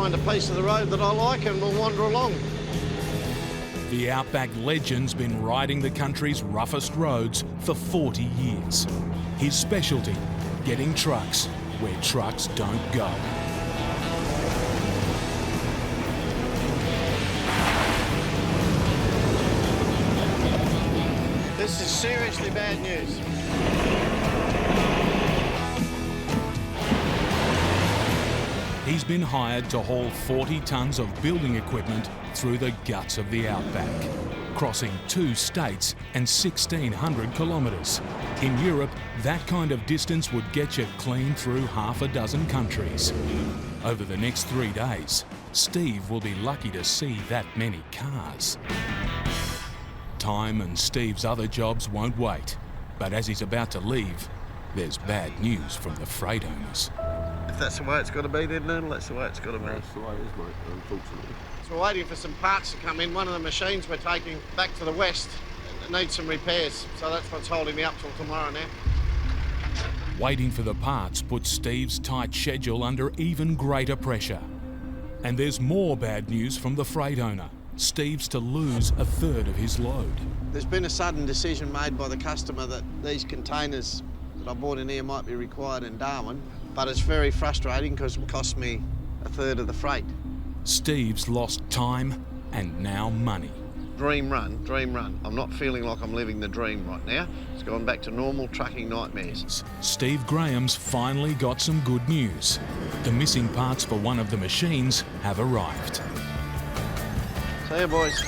find a piece of the road that I like and we'll wander along. The Outback legend's been riding the country's roughest roads for 40 years. His specialty, getting trucks where trucks don't go. This is seriously bad news. He's been hired to haul 40 tonnes of building equipment through the guts of the Outback, crossing 2 states and 1,600 kilometres. In Europe, that kind of distance would get you clean through half a dozen countries. Over the next 3 days, Steve will be lucky to see that many cars. Time and Steve's other jobs won't wait, but as he's about to leave, there's bad news from the freight owners. If that's the way it's got to be then, Noodle, that's the way it's got to be. That's the way it is, mate, unfortunately. So we're waiting for some parts to come in. One of the machines we're taking back to the west needs some repairs, so that's what's holding me up till tomorrow now. Waiting for the parts puts Steve's tight schedule under even greater pressure. And there's more bad news from the freight owner. Steve's to lose a third of his load. There's been a sudden decision made by the customer that these containers that I bought in here might be required in Darwin, but it's very frustrating because it cost me a third of the freight. Steve's lost time and now money. Dream run, dream run. I'm not feeling like I'm living the dream right now. It's gone back to normal trucking nightmares. Steve Grahame's finally got some good news. The missing parts for one of the machines have arrived. See you, boys.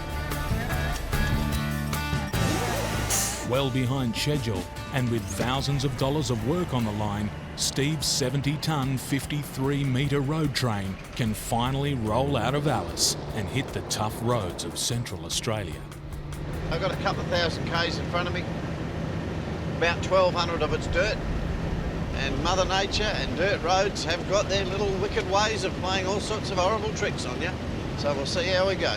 Well behind schedule and with thousands of dollars of work on the line, Steve's 70-tonne, 53-metre road train can finally roll out of Alice and hit the tough roads of Central Australia. I've got a couple of thousand k's in front of me. About 1,200 of it's dirt. And Mother Nature and dirt roads have got their little wicked ways of playing all sorts of horrible tricks on you. So we'll see how we go.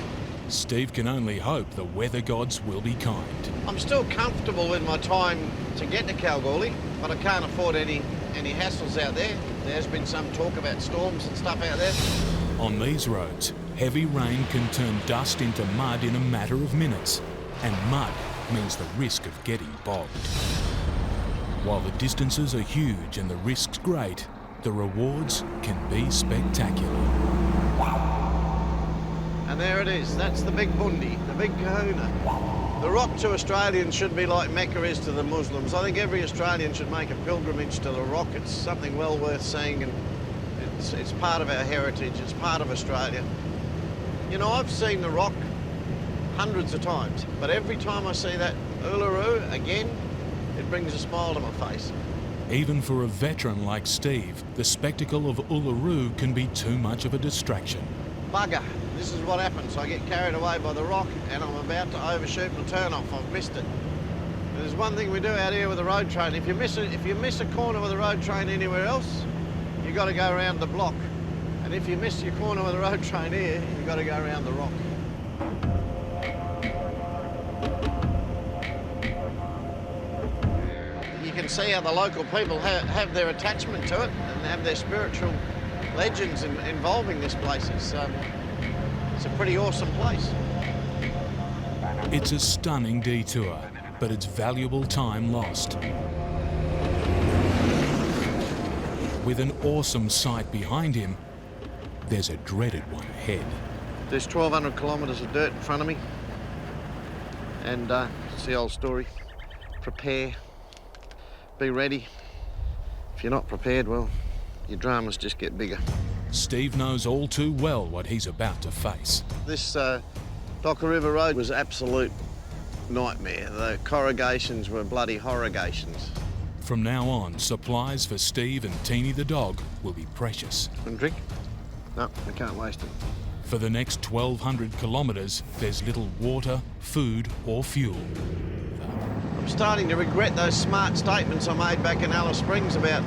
Steve can only hope the weather gods will be kind. I'm still comfortable with my time to get to Kalgoorlie, but I can't afford any hassles out there. There's been some talk about storms and stuff out there. On these roads, heavy rain can turn dust into mud in a matter of minutes, and mud means the risk of getting bogged. While the distances are huge and the risks great, the rewards can be spectacular. And there it is, that's the big bundi, the big kahuna. The rock to Australians should be like Mecca is to the Muslims. I think every Australian should make a pilgrimage to the rock. It's something well worth seeing, and it's part of our heritage, it's part of Australia. You know, I've seen the rock hundreds of times, but every time I see that Uluru again, it brings a smile to my face. Even for a veteran like Steve, the spectacle of Uluru can be too much of a distraction. Bugger, this is what happens. I get carried away by the rock and I'm about to overshoot my turn-off. I've missed it. There's one thing we do out here with the road train. If you miss a corner with a road train anywhere else, you've got to go around the block. And if you miss your corner with a road train here, you've got to go around the rock. You can see how the local people have their attachment to it and have their spiritual legends involving this place. It's a pretty awesome place. It's a stunning detour, but it's valuable time lost. With an awesome sight behind him, there's a dreaded one ahead. There's 1,200 kilometres of dirt in front of me. And it's the old story. Prepare, be ready. If you're not prepared, well, your dramas just get bigger. Steve knows all too well what he's about to face. This Docker River Road was absolute nightmare. The corrugations were bloody horrigations. From now on, supplies for Steve and Teeny the dog will be precious. Want a drink? No, I can't waste it. For the next 1,200 kilometres, there's little water, food or fuel. I'm starting to regret those smart statements I made back in Alice Springs about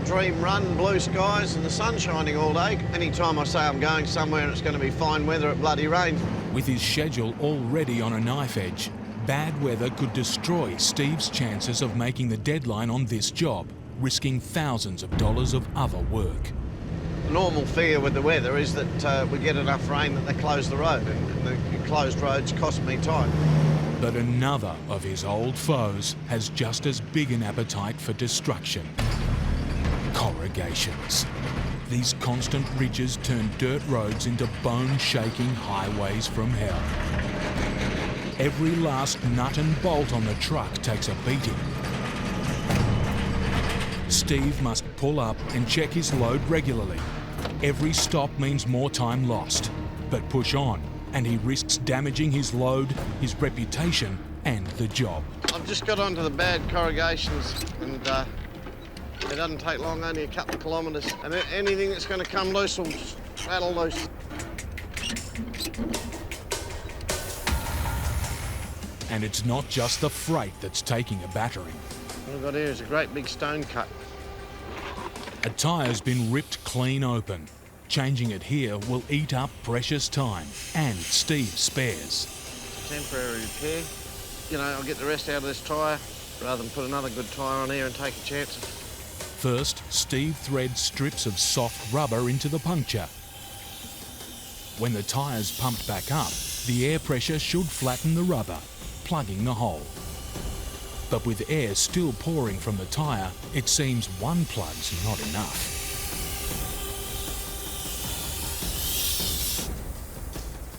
dream run, blue skies and the sun shining all day. Anytime I say I'm going somewhere and it's going to be fine weather, it bloody rains. With his schedule already on a knife edge, bad weather could destroy Steve's chances of making the deadline on this job, risking thousands of dollars of other work. normal fear with the weather is that we get enough rain that they close the road, and the closed roads cost me time. But another of his old foes has just as big an appetite for destruction. Corrugations. These constant ridges turn dirt roads into bone-shaking highways from hell. Every last nut and bolt on the truck takes a beating. Steve must pull up and check his load regularly. Every stop means more time lost, but push on, and he risks damaging his load, his reputation, and the job. I've just got onto the bad corrugations, and it doesn't take long, only a couple of kilometres, and anything that's going to come loose will rattle loose. And it's not just the freight that's taking a battering. What I've got here is a great big stone cut. A tyre's been ripped clean open. Changing it here will eat up precious time and Steve's spares. Temporary repair. You know, I'll get the rest out of this tyre rather than put another good tyre on here and take a chance. First, Steve threads strips of soft rubber into the puncture. When the tyre's pumped back up, the air pressure should flatten the rubber, plugging the hole. But with air still pouring from the tyre, it seems one plug's not enough.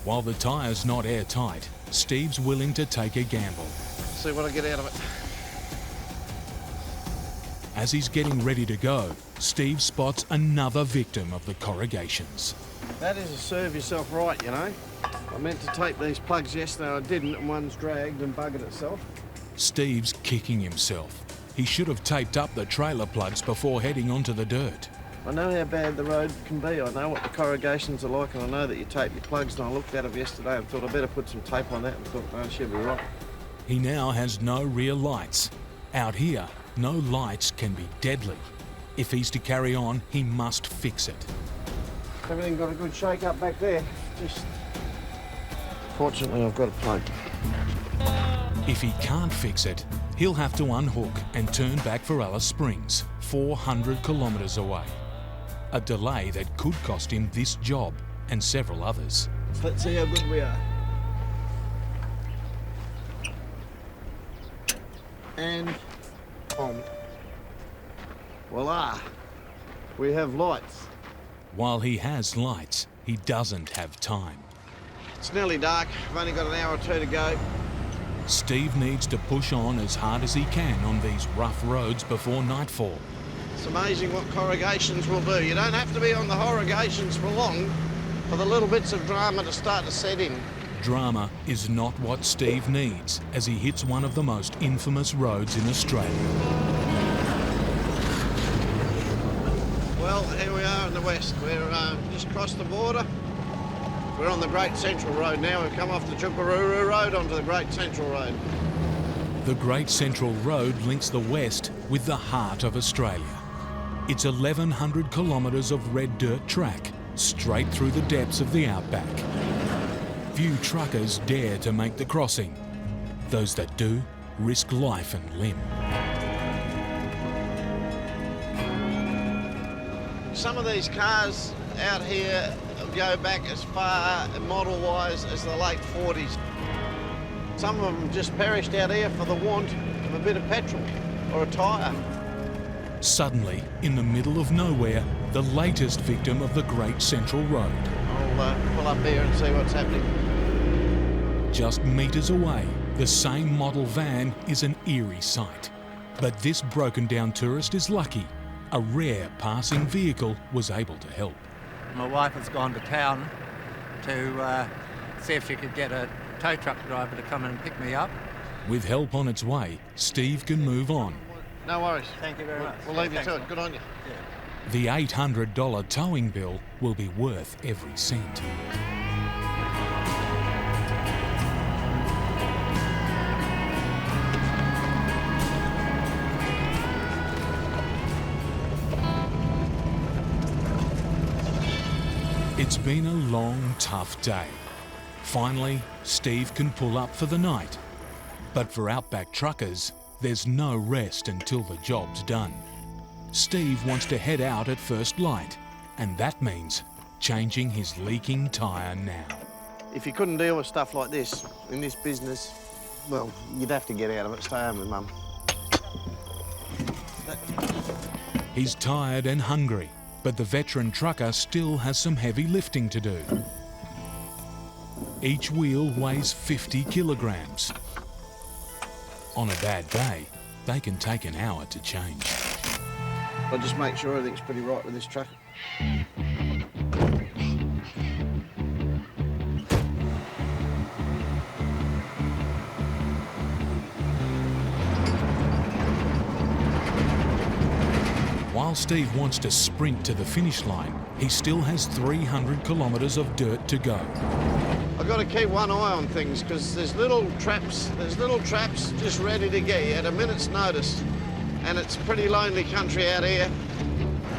While the tyre's not airtight, Steve's willing to take a gamble. See what I get out of it. As he's getting ready to go, Steve spots another victim of the corrugations. That is a serve yourself right, you know. I meant to tape these plugs yesterday, I didn't, and one's dragged and buggered itself. Steve's kicking himself. He should have taped up the trailer plugs before heading onto the dirt. I know how bad the road can be. I know what the corrugations are like, and I know that you tape your plugs, and I looked at them yesterday and thought I better put some tape on that, and thought, no, she'll be right. He now has no rear lights. Out here, no lights can be deadly. If he's to carry on, he must fix it. Everything got a good shake up back there. Just... Fortunately, I've got a plug. If he can't fix it, he'll have to unhook and turn back for Alice Springs, 400 kilometres away. A delay that could cost him this job and several others. Let's see how good we are. And on. Voila. We have lights. While he has lights, he doesn't have time. It's nearly dark. I've only got an hour or two to go. Steve needs to push on as hard as he can on these rough roads before nightfall. It's amazing what corrugations will do. You don't have to be on the corrugations for long for the little bits of drama to start to set in. Drama is not what Steve needs as he hits one of the most infamous roads in Australia. Well, here we are in the west. We're just across the border. We're on the Great Central Road now. We've come off the Chukaruru Road onto the Great Central Road. The Great Central Road links the west with the heart of Australia. It's 1,100 kilometres of red dirt track, straight through the depths of the Outback. Few truckers dare to make the crossing. Those that do risk life and limb. Some of these cars out here go back as far, model-wise, as the late 40s. Some of them just perished out here for the want of a bit of petrol or a tyre. Suddenly, in the middle of nowhere, the latest victim of the Great Central Road. I'll pull up here and see what's happening. Just metres away, the same model van is an eerie sight. But this broken-down tourist is lucky. A rare passing vehicle was able to help. My wife has gone to town to see if she could get a tow truck driver to come and pick me up. With help on its way, Steve can move on. No worries. Thank you very much. We'll leave you to it. Good on you. The $800 towing bill will be worth every cent. It's been a long, tough day. Finally, Steve can pull up for the night. But for Outback truckers, there's no rest until the job's done. Steve wants to head out at first light And that means changing his leaking tyre now. If you couldn't deal with stuff like this in this business, well, you'd have to get out of it, stay home with Mum. He's tired and hungry, but the veteran trucker still has some heavy lifting to do. Each wheel weighs 50 kilograms. On a bad day, they can take an hour to change. I'll just make sure everything's pretty right with this truck. While Steve wants to sprint to the finish line, he still has 300 kilometres of dirt to go. I've got to keep one eye on things because there's little traps just ready to get you at a minute's notice. And it's pretty lonely country out here.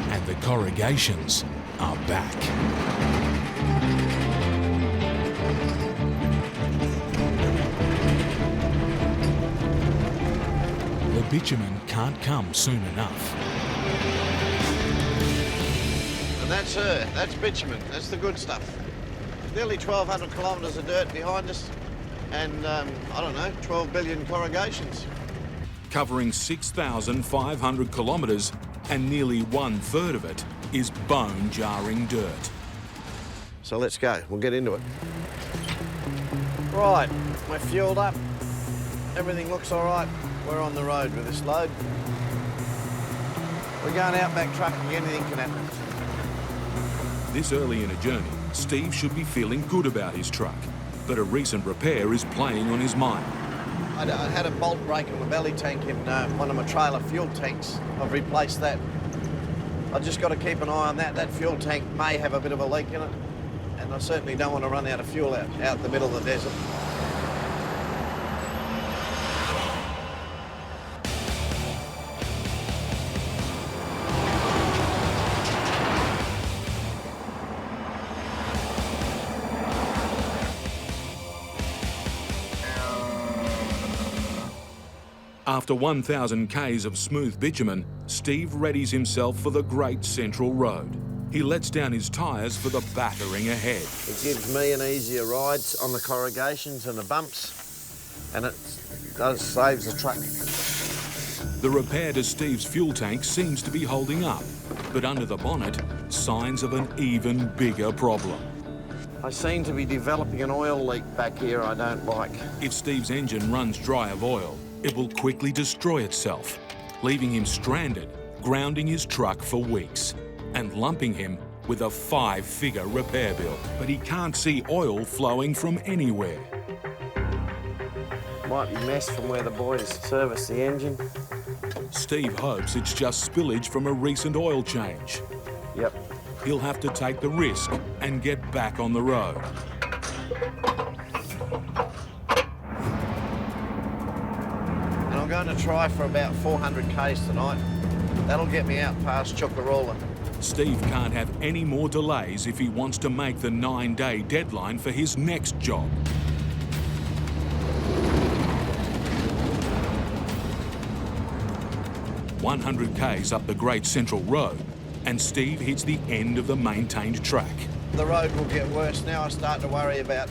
And the corrugations are back. The bitumen can't come soon enough. And that's her, that's bitumen, that's the good stuff. Nearly 1,200 kilometres of dirt behind us and, I don't know, 12 billion corrugations. Covering 6,500 kilometres and nearly 1/3 of it is bone-jarring dirt. So let's go, we'll get into it. Right, we're fueled up. Everything looks all right. We're on the road with this load. We're going Outback trucking, anything can happen. This early in a journey, Steve should be feeling good about his truck, but a recent repair is playing on his mind. I had a bolt break in the belly tank in one of my trailer fuel tanks. I've replaced that. I've just got to keep an eye on that. That fuel tank may have a bit of a leak in it, and I certainly don't want to run out of fuel out in the middle of the desert. After 1,000 k's of smooth bitumen, Steve readies himself for the Great Central Road. He lets down his tyres for the battering ahead. It gives me an easier ride on the corrugations and the bumps, and it does saves the truck. The repair to Steve's fuel tank seems to be holding up, but under the bonnet, signs of an even bigger problem. I seem to be developing an oil leak back here I don't like. If Steve's engine runs dry of oil, it will quickly destroy itself, leaving him stranded, grounding his truck for weeks, and lumping him with a 5-figure repair bill. But he can't see oil flowing from anywhere. Might be mess from where the boys service the engine. Steve hopes it's just spillage from a recent oil change. Yep. He'll have to take the risk and get back on the road. And I'm going to try for about 400 k's tonight. That'll get me out past Chuckarula. Steve can't have any more delays if he wants to make the 9-day deadline for his next job. "100 k's up the Great Central Road, and Steve hits the end of the maintained track. The road will get worse. Now I start to worry about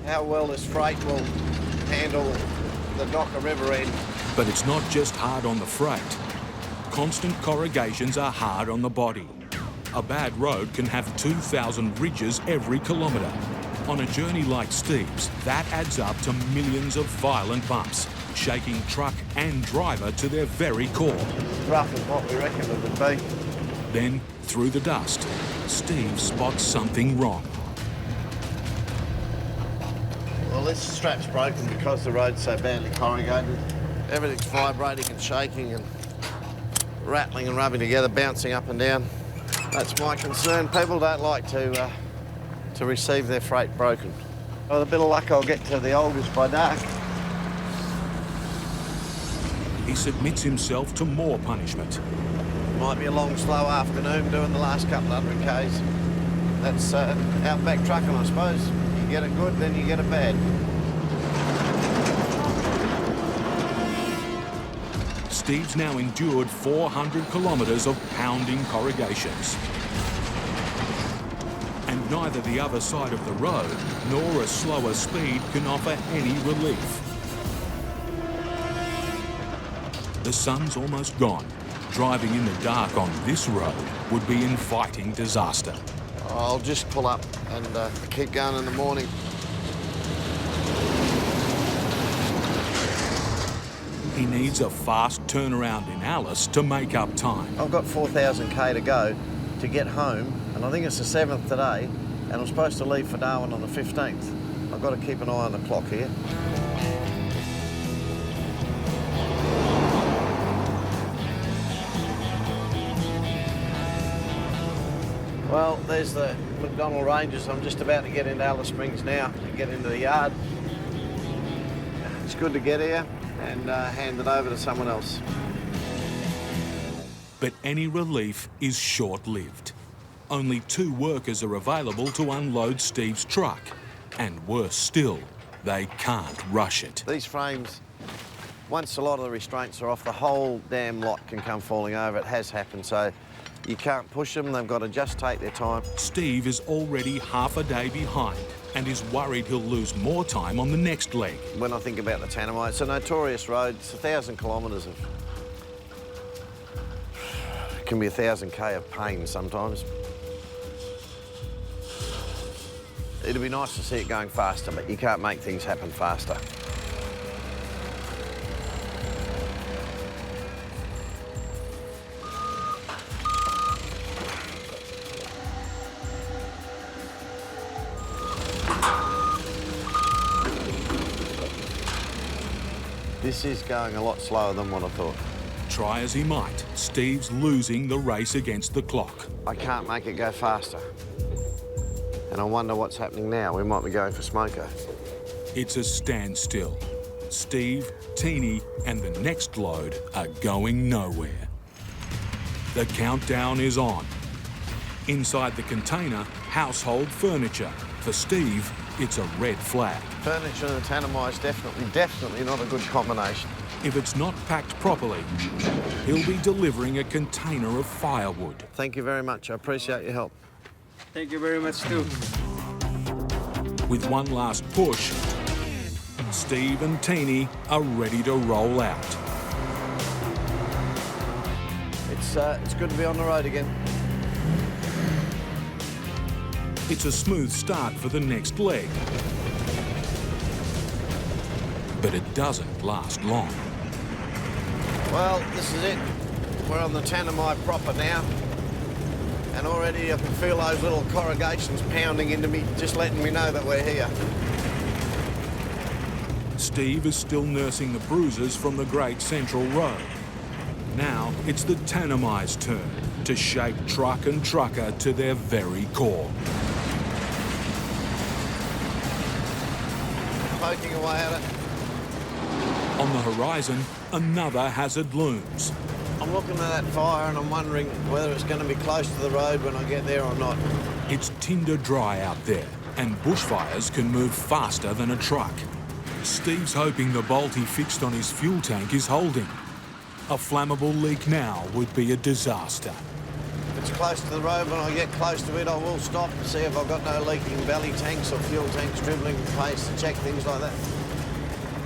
how well this freight will handle the Docker River end. But it's not just hard on the freight. Constant corrugations are hard on the body. A bad road can have 2,000 ridges every kilometre. On a journey like Steve's, that adds up to millions of violent bumps, shaking truck and driver to their very core. Rough as what we reckoned it would be. Then, through the dust, Steve spots something wrong. Well, this strap's broken because the road's so badly corrugated. Everything's vibrating and shaking and rattling and rubbing together, bouncing up and down. That's my concern. People don't like to receive their freight broken. With a bit of luck, I'll get to the Olgas by dark. He submits himself to more punishment. Might be a long, slow afternoon doing the last couple of 100 k's. That's Outback trucking, I suppose. You get it good, then you get it bad. Steve's now endured 400 kilometres of pounding corrugations. neither the other side of the road nor a slower speed can offer any relief. The sun's almost gone. Driving in the dark on this road would be inviting disaster. I'll just pull up and keep going in the morning. He needs a fast turnaround in Alice to make up time. I've got 4,000 to go to get home, and I think it's the 7th today, and I'm supposed to leave for Darwin on the 15th. I've got to keep an eye on the clock here. Well, there's the McDonnell Ranges. I'm just about to get into Alice Springs now and get into the yard. It's good to get here and hand it over to someone else. But any relief is short-lived. Only 2 workers are available to unload Steve's truck. And worse still, they can't rush it. These frames, once a lot of the restraints are off, the whole damn lot can come falling over. It has happened, so you can't push them. They've got to just take their time. Steve is already half a day behind and is worried he'll lose more time on the next leg. When I think about the Tanami, it's a notorious road. It's 1,000 kilometres of... It can be 1,000 of pain sometimes. It'd be nice to see it going faster, but you can't make things happen faster. This is going a lot slower than what I thought. Try as he might, Steve's losing the race against the clock. I can't make it go faster. And I wonder what's happening now. We might be going for smoko. It's a standstill. Steve, Teeny and the next load are going nowhere. The countdown is on. Inside the container, household furniture. For Steve, it's a red flag. Furniture and the Tanami is definitely not a good combination. If it's not packed properly, he'll be delivering a container of firewood. Thank you very much. I appreciate your help. Thank you very much, too. With one last push, Steve and Teeny are ready to roll out. It's good to be on the road again. It's a smooth start for the next leg. But it doesn't last long. Well, this is it. We're on the Tanami proper now. And already I can feel those little corrugations pounding into me, just letting me know that we're here. Steve is still nursing the bruises from the Great Central Road. Now it's the Tanami's turn to shake truck and trucker to their very core. Poking away at it. On the horizon, another hazard looms. I'm looking at that fire and I'm wondering whether it's going to be close to the road when I get there or not. It's tinder dry out there, and bushfires can move faster than a truck. Steve's hoping the bolt he fixed on his fuel tank is holding. A flammable leak now would be a disaster. If it's close to the road, when I get close to it, I will stop and see if I've got no leaking belly tanks or fuel tanks dribbling with paste to check things like that.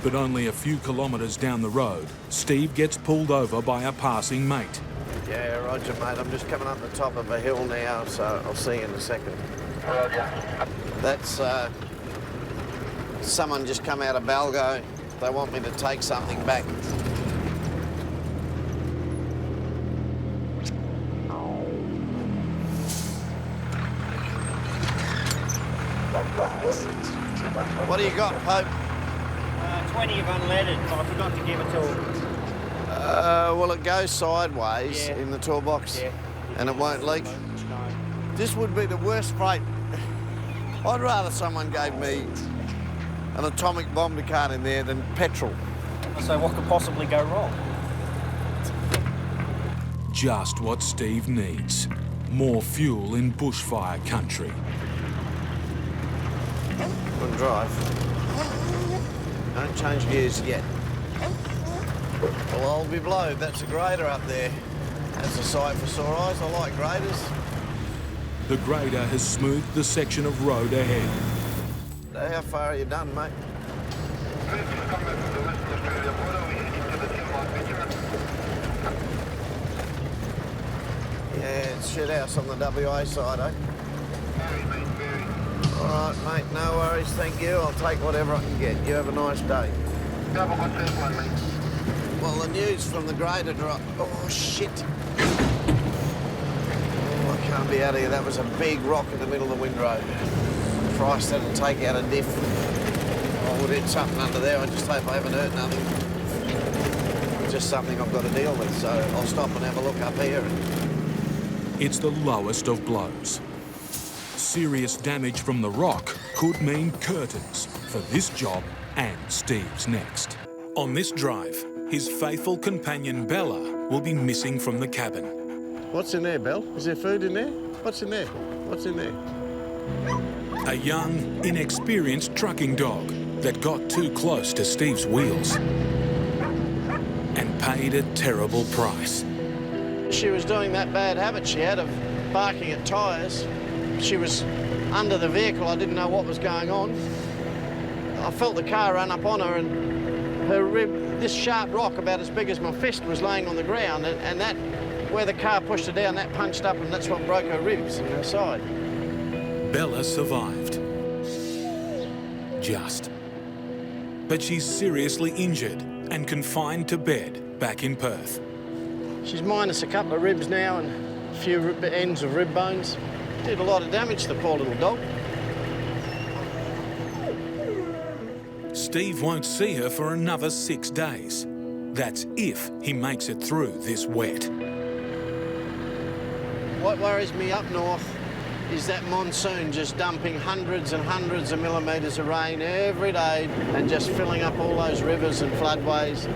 But only a few kilometres down the road, Steve gets pulled over by a passing mate. Yeah, roger, mate. I'm just coming up the top of a hill now, so I'll see you in a second. That's, someone just come out of Balgo. They want me to take something back. What do you got, Pope? 20 of unleaded, but I forgot to give it to him. Well, it goes sideways in the toolbox and it won't leak. This would be the worst freight. I'd rather someone gave me an atomic bomb to cart in there than petrol. So what could possibly go wrong? Just what Steve needs. More fuel in bushfire country. Good drive. Don't change gears yet. Well, I'll be blowed. That's a grader up there. That's a sight for sore eyes. I like graders. The grader has smoothed the section of road ahead. How far are you done, mate? Yeah, it's shit house on the WA side, eh? All right, mate, no worries, thank you. I'll take whatever I can get. You have a nice day. Well, the news from the grader drop. Oh, shit. Oh, I can't be out of here. That was a big rock in the middle of the windrow. Christ, that'll take out a diff. I would hit something under there. I just hope I haven't hurt nothing. It's just something I've got to deal with, so I'll stop and have a look up here. It's the lowest of blows. Serious damage from the rock could mean curtains for this job and Steve's next. On this drive, his faithful companion Bella will be missing from the cabin. What's in there, Belle? Is there food in there? What's in there? What's in there? A young, inexperienced trucking dog that got too close to Steve's wheels and paid a terrible price. She was doing that bad habit she had of barking at tyres. She was under the vehicle. I didn't know what was going on. I felt the car run up on her and her rib, this sharp rock about as big as my fist, was laying on the ground, and that, where the car pushed her down, that punched up, and that's what broke her ribs in her side. Bella survived. Just. But she's seriously injured and confined to bed back in Perth. She's minus a couple of ribs now and a few ends of rib bones. Did a lot of damage to the poor little dog. Steve won't see her for another 6 days. That's if he makes it through this wet. What worries me up north is that monsoon just dumping hundreds and hundreds of millimetres of rain every day and just filling up all those rivers and floodways.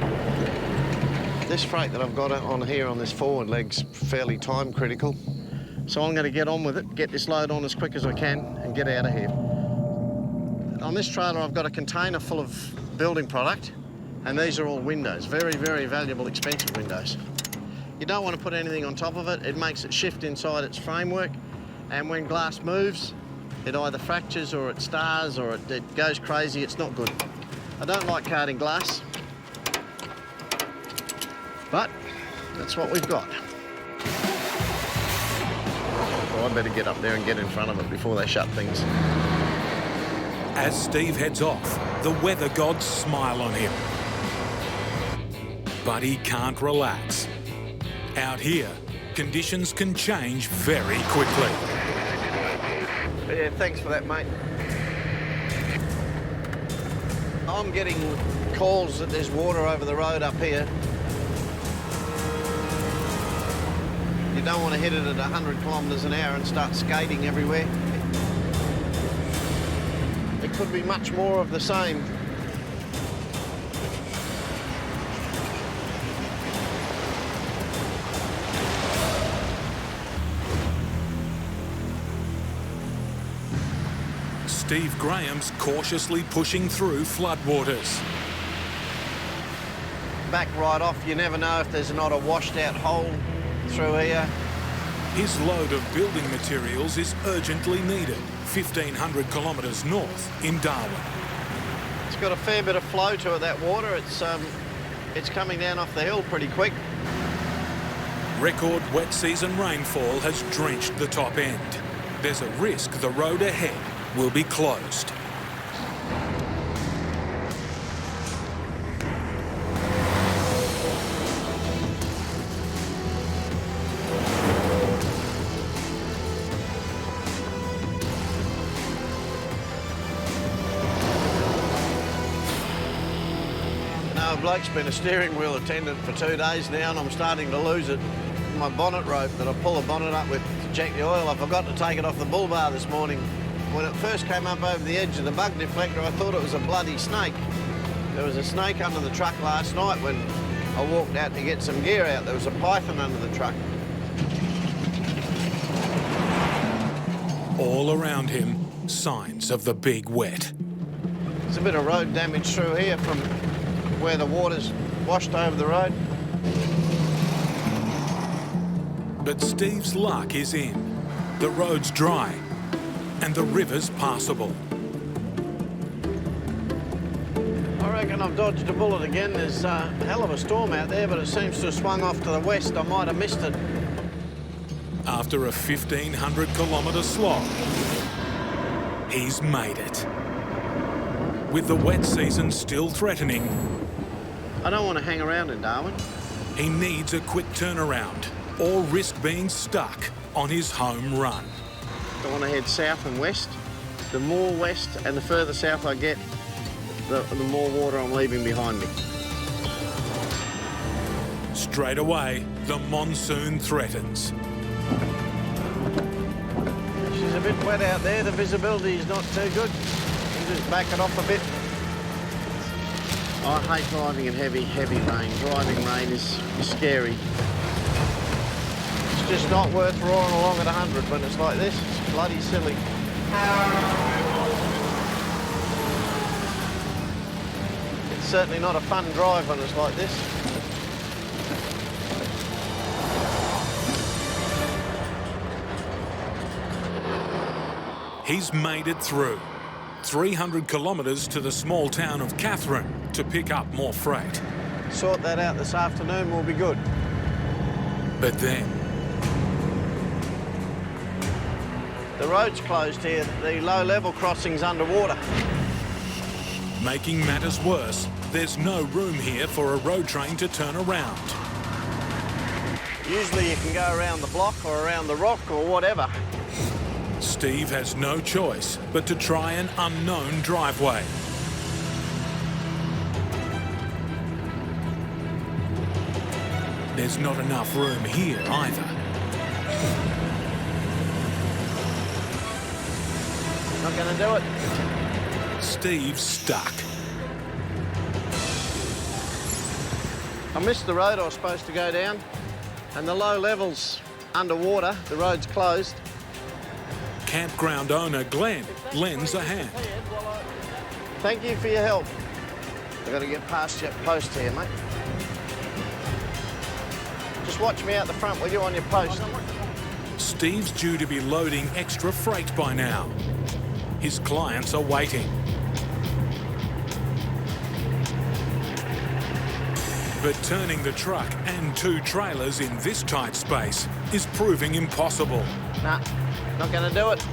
This freight that I've got on here on this forward leg's fairly time critical, so I'm going to get on with it, get this load on as quick as I can and get out of here. On this trailer I've got a container full of building product, and these are all windows, very, very valuable, expensive windows. You don't want to put anything on top of it. It makes it shift inside its framework, and when glass moves, it either fractures or it stars or it goes crazy. It's not good. I don't like carting glass, but that's what we've got. Well, I better get up there and get in front of it before they shut things. As Steve heads off, the weather gods smile on him. But he can't relax. Out here, conditions can change very quickly. Yeah, thanks for that, mate. I'm getting calls that there's water over the road up here. You don't want to hit it at 100 kilometres an hour and start skating everywhere. It could be much more of the same. Steve Graham's cautiously pushing through floodwaters. Back right off, you never know if there's not a washed out hole through here. His load of building materials is urgently needed, 1,500 kilometres north in Darwin. It's got a fair bit of flow to it, that water. It's coming down off the hill pretty quick. Record wet season rainfall has drenched the top end. There's a risk the road ahead will be closed. A bloke's been a steering wheel attendant for 2 days now, and I'm starting to lose it. My bonnet rope that I pull the bonnet up with to check the oil, I forgot to take it off the bull bar this morning. When it first came up over the edge of the bug deflector, I thought it was a bloody snake. There was a snake under the truck last night when I walked out to get some gear out. There was a python under the truck. All around him, signs of the big wet. There's a bit of road damage through here from where the water's washed over the road. But Steve's luck is in. the road's dry and the river's passable. I reckon I've dodged a bullet again. There's a hell of a storm out there, but it seems to have swung off to the west. I might have missed it. After a 1,500 kilometre slog, he's made it. With the wet season still threatening, I don't want to hang around in Darwin. he needs a quick turnaround or risk being stuck on his home run. I want to head south and west. The more west and the further south I get, the more water I'm leaving behind me. Straight away, the monsoon threatens. She's a bit wet out there. The visibility is not too good. You just back it off a bit. I hate driving in heavy rain. Driving rain is scary. It's just not worth roaring along at 100 when it's like this. It's bloody silly. It's certainly not a fun drive when it's like this. He's made it through. 300 kilometres to the small town of Catherine to pick up more freight. Sort that out this afternoon, we'll be good. But then, The road's closed here. The low-level crossing's underwater. making matters worse, there's no room here for a road train to turn around. Usually you can go around the block or around the rock or whatever. Steve has no choice but to try an unknown driveway. There's not enough room here either. Not gonna do it. Steve's stuck. I missed the road I was supposed to go down, and the low level's underwater. The road's closed. Campground owner Glenn lends a hand. Thank you for your help. I've got to get past your post here, mate. Just watch me out the front, will you, on your post? Steve's due to be loading extra freight by now. His clients are waiting. But turning the truck and 2 trailers in this tight space is proving impossible. Nah, not gonna do it.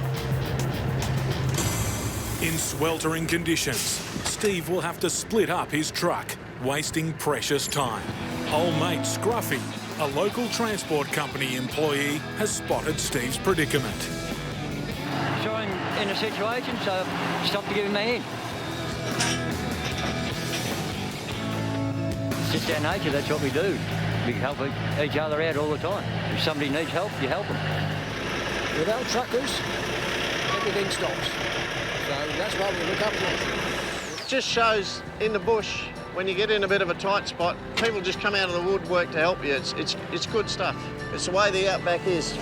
In sweltering conditions, Steve will have to split up his truck, wasting precious time. Old mate Scruffy, a local transport company employee, has spotted Steve's predicament. So I'm in a situation, so stop to give him a hand. It's just our nature, that's what we do. We help each other out all the time. If somebody needs help, you help them. Without truckers, everything stops. So that's why we look up to it. It just shows in the bush, when you get in a bit of a tight spot, people just come out of the woodwork to help you. It's good stuff. It's the way the Outback is.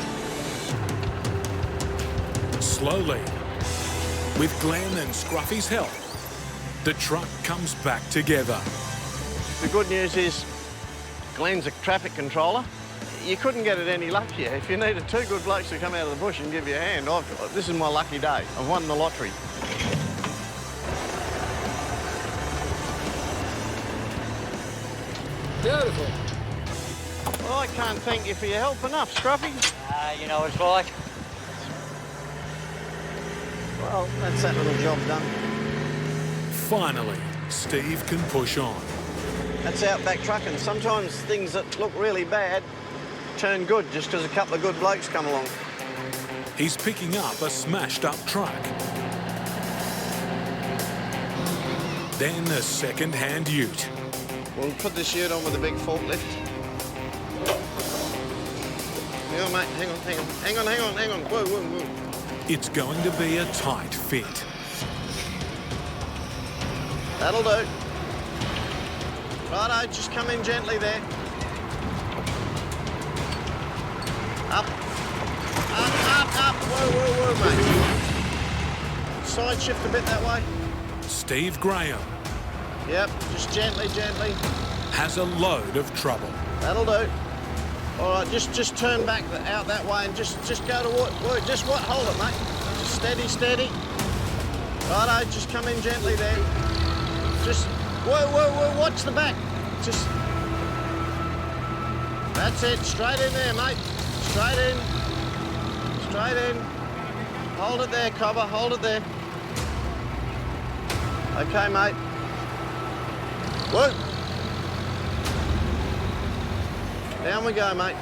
Slowly, with Glenn and Scruffy's help, the truck comes back together. The good news is Glenn's a traffic controller. You couldn't get it any luckier. If you needed 2 good blokes to come out of the bush and give you a hand, this is my lucky day. I've won the lottery. Beautiful. Well, I can't thank you for your help enough, Scruffy. You know what it's like. Well, that's that little job done. Finally, Steve can push on. That's Outback trucking. Sometimes things that look really bad turn good just because a couple of good blokes come along. He's picking up a smashed-up truck. Then a second-hand ute. We'll put this ute on with a big forklift. Hang on, mate. Hang on. Whoa. It's going to be a tight fit. That'll do. Righto, just come in gently there. Up. Whoa, mate. Side shift a bit that way. Steve Grahame Yep, just gently. has a load of trouble. That'll do. All right, just turn back out that way and just go to work. Hold it, mate. Just steady. Righto, just come in gently there. Just, whoa, watch the back. Just, that's it, straight in there, mate. Straight in. Hold it there, Cobber, hold it there. Okay, mate. Whoa. Down we go, mate.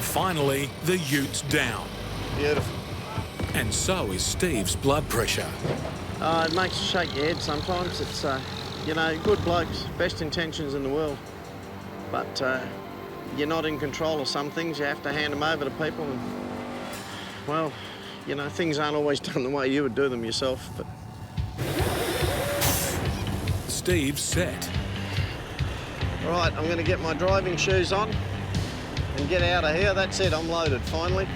Finally, the ute's down. Beautiful. And so is Steve's blood pressure. It makes you shake your head sometimes. It's, you know, good blokes, best intentions in the world. But you're not in control of some things. You have to hand them over to people. And, well, you know, things aren't always done the way you would do them yourself. But Steve's set. all right, I'm going to get my driving shoes on and get out of here. That's it, I'm loaded, finally.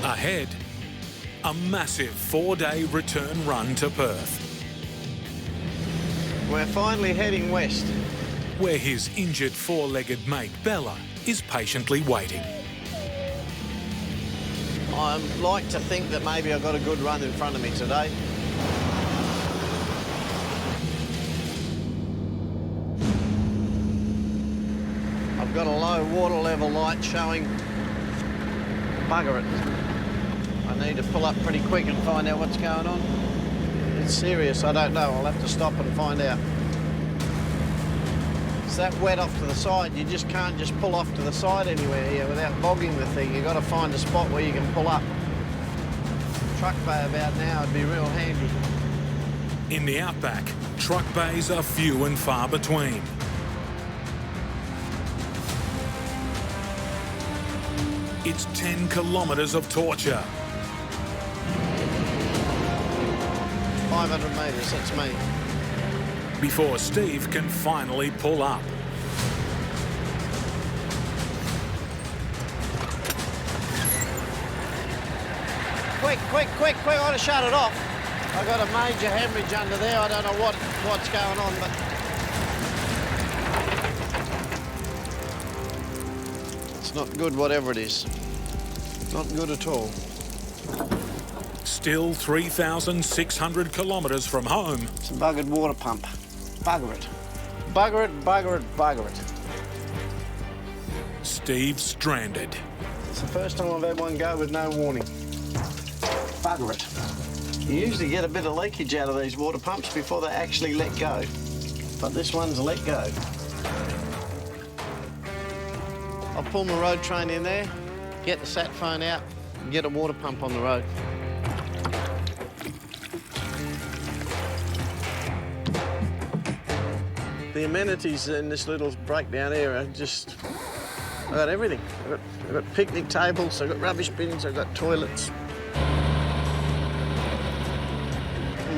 Ahead, a massive 4-day return run to Perth, We're finally heading west. where his injured 4-legged mate Bella is patiently waiting. I like to think that maybe I've got a good run in front of me today. I've got a low water level light showing. Bugger it. I need to pull up pretty quick and find out what's going on. It's serious, I don't know. I'll have to stop and find out. It's that wet off to the side, you just can't just pull off to the side anywhere here without bogging the thing. You've got to find a spot where you can pull up. Truck bay about now would be real handy. In the Outback, truck bays are few and far between. It's 10 kilometres of torture. 500 metres, that's me. Before Steve can finally pull up. Quick, I ought to shut it off. I've got a major hemorrhage under there. I don't know what's going on, but it's not good, whatever it is. Not good at all. Still 3,600 kilometres from home. It's a buggered water pump. Bugger it. Bugger it. Steve's stranded. It's the first time I've had one go with no warning. Bugger it. You usually get a bit of leakage out of these water pumps before they actually let go. But this one's let go. I'll pull my road train in there, get the sat phone out, and get a water pump on the road. The amenities in this little breakdown area just... I've got everything. I've got picnic tables, I've got rubbish bins, I've got toilets.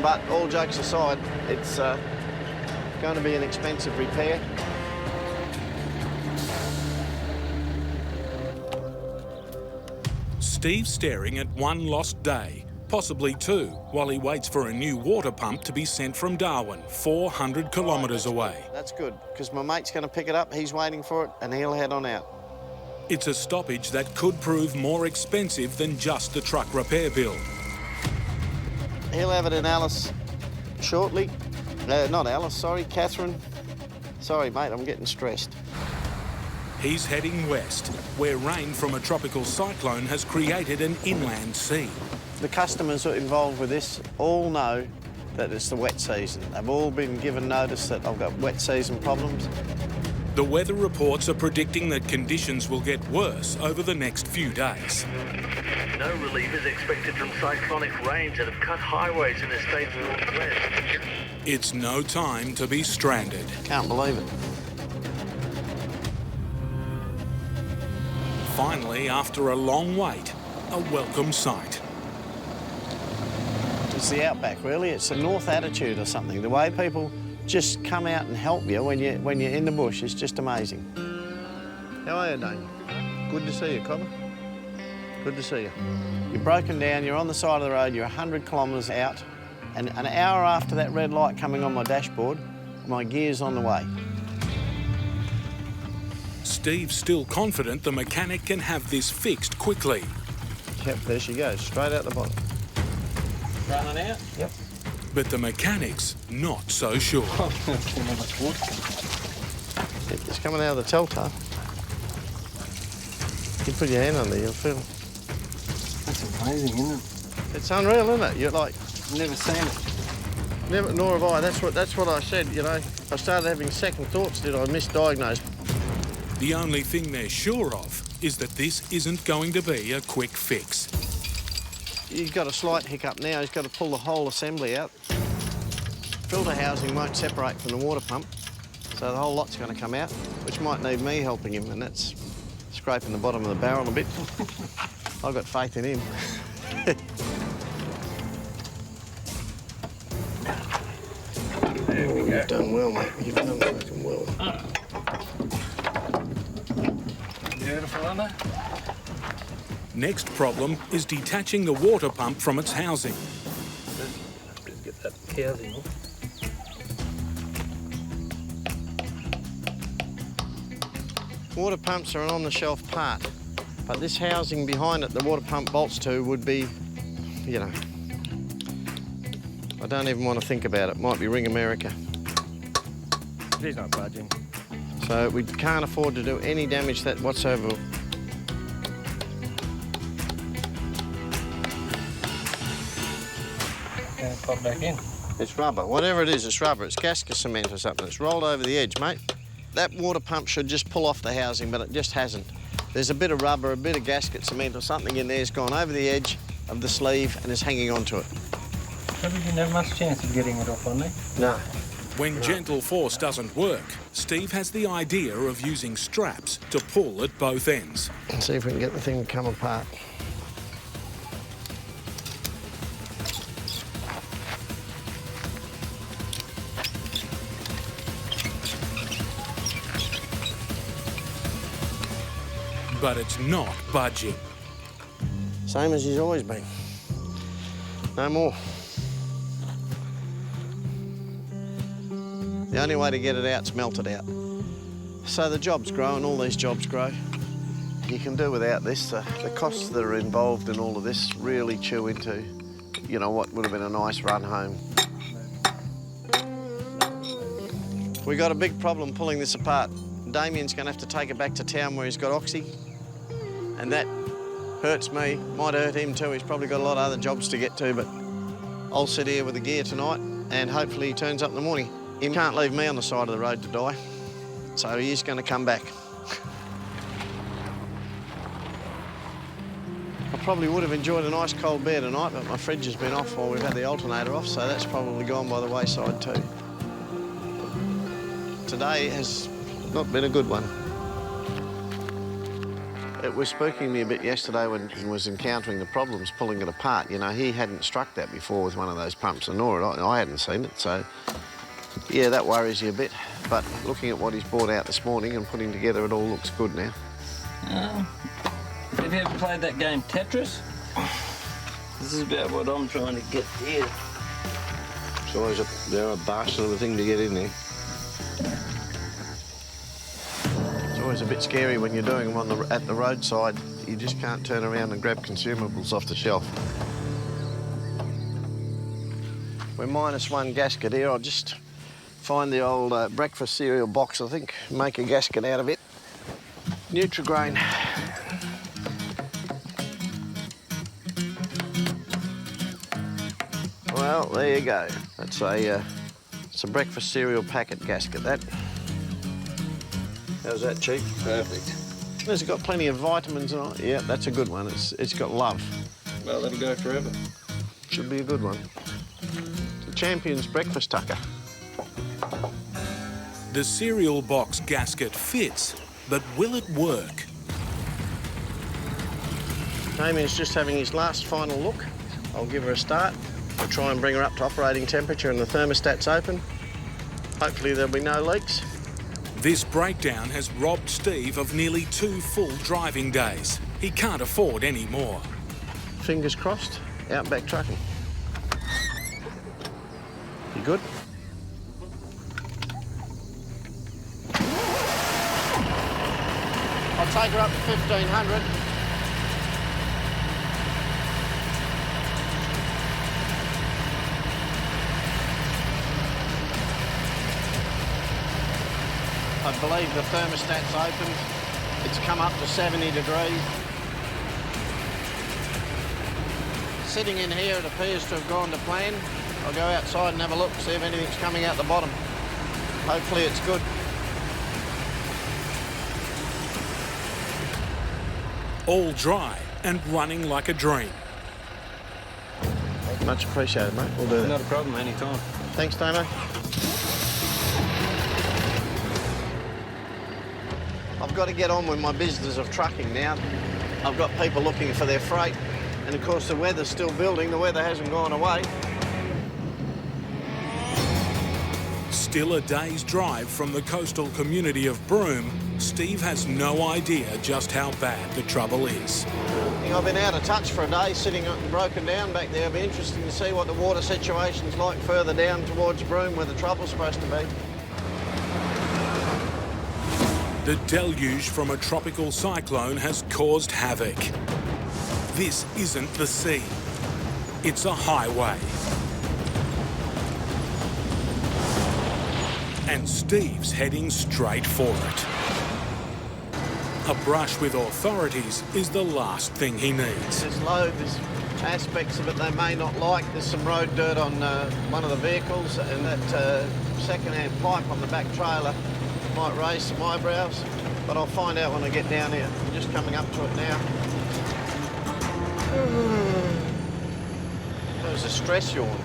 But all jokes aside, it's going to be an expensive repair. Steve's staring at one lost day, possibly two, while he waits for a new water pump to be sent from Darwin, 400 kilometres away. That's good, because my mate's going to pick it up, he's waiting for it, and he'll head on out. It's a stoppage that could prove more expensive than just the truck repair bill. He'll have it in Alice shortly. Not Alice, sorry, Catherine. Sorry, mate, I'm getting stressed. He's heading west, where rain from a tropical cyclone has created an inland sea. The customers who are involved with this all know that it's the wet season. They've all been given notice that I've got wet season problems. The weather reports are predicting that conditions will get worse over the next few days. No relief is expected from cyclonic rains that have cut highways in the state's northwest. It's no time to be stranded. Can't believe it. Finally, after a long wait, a welcome sight. It's the Outback, really. It's a North attitude or something. The way people just come out and help you when you're in the bush is just amazing. How are you, Dane? Good to see you, Cobber. Good to see you. You're broken down, you're on the side of the road, you're 100 kilometres out, And an hour after that red light coming on my dashboard, my gear's on the way. Steve's still confident the mechanic can have this fixed quickly. Yep, there she goes, straight out the bottom. Running out? Yep. But the mechanic's not so sure. It's coming out of the telltale. You put your hand on there, you'll feel it. That's amazing, isn't it? It's unreal, isn't it? You're like... Never seen it. Never, nor have I. That's what I said, you know. I started having second thoughts, did I misdiagnose? The only thing they're sure of is that this isn't going to be a quick fix. He's got a slight hiccup now. He's got to pull the whole assembly out. Filter housing won't separate from the water pump, so the whole lot's going to come out, which might need me helping him, and that's scraping the bottom of the barrel a bit. I've got faith in him. There we go. You've done well, mate. You've done fucking well. Beautiful, isn't it? Next problem is detaching the water pump from its housing. Just get that housing off. Water pumps are an on-the-shelf part, but this housing behind it, the water pump bolts to, would be, you know, I don't even want to think about it. Might be Ring America. He's not budging. So we can't afford to do any damage to that whatsoever. Gonna pop back in. It's rubber. Whatever it is, it's rubber. It's gasket cement or something. It's rolled over the edge, mate. That water pump should just pull off the housing, but it just hasn't. There's a bit of rubber, a bit of gasket cement or something in there has gone over the edge of the sleeve and is hanging onto it. Probably didn't have much chance of getting it off on there. No. When gentle force doesn't work, Steve has the idea of using straps to pull at both ends. Let's see if we can get the thing to come apart. But it's not budging. Same as he's always been. No more. The only way to get it out's melt it out. So the jobs grow, and all these jobs grow. You can do without this. The costs that are involved in all of this really chew into, you know, what would have been a nice run home. We got a big problem pulling this apart. Damien's going to have to take it back to town where he's got oxy, and that hurts me. Might hurt him too. He's probably got a lot of other jobs to get to, but I'll sit here with the gear tonight, and hopefully he turns up in the morning. He can't leave me on the side of the road to die, so he is going to come back. I probably would have enjoyed a nice cold beer tonight, but my fridge has been off while we've had the alternator off, so that's probably gone by the wayside too. Today has not been a good one. It was spooking me a bit yesterday when he was encountering the problems pulling it apart. You know, he hadn't struck that before with one of those pumps, and nor had I hadn't seen it, so yeah, that worries you a bit. But looking at what he's brought out this morning and putting together, it all looks good now. Have you ever played that game Tetris? This is about what I'm trying to get here. It's always a bastard of a thing to get in there. It's always a bit scary when you're doing them at the roadside. You just can't turn around and grab consumables off the shelf. We're -1 gasket here. I'll just find the old breakfast cereal box, I think, make a gasket out of it. Nutrigrain. Well, there you go. That's it's a breakfast cereal packet gasket, that. How's that, Chief? Perfect. It's got plenty of vitamins in it. Yeah, that's a good one. It's got love. Well, that'll go forever. Should be a good one. It's a Champion's breakfast tucker. The cereal box gasket fits, but will it work? Damien's just having his last final look. I'll give her a start. We'll try and bring her up to operating temperature and the thermostat's open. Hopefully there'll be no leaks. This breakdown has robbed Steve of nearly 2 full driving days. He can't afford any more. Fingers crossed, Outback trucking. good. I'll take her up to 1,500. I believe the thermostat's opened. It's come up to 70 degrees. Sitting in here, it appears to have gone to plan. I'll go outside and have a look, see if anything's coming out the bottom. Hopefully it's good. All dry and running like a dream. Much appreciated, mate. We'll do that. Not a problem, anytime. Thanks, Damo. I've got to get on with my business of trucking now. I've got people looking for their freight, and of course the weather's still building. The weather hasn't gone away. Still a day's drive from the coastal community of Broome, Steve has no idea just how bad the trouble is. I've been out of touch for a day, sitting broken down back there. It'll be interesting to see what the water situation's like further down towards Broome, where the trouble's supposed to be. The deluge from a tropical cyclone has caused havoc. This isn't the sea. It's a highway. And Steve's heading straight for it. A brush with authorities is the last thing he needs. There's aspects of it they may not like. There's some road dirt on one of the vehicles, and that second-hand pipe on the back trailer might raise some eyebrows, but I'll find out when I get down here. I'm just coming up to it now. That was a stress yawn.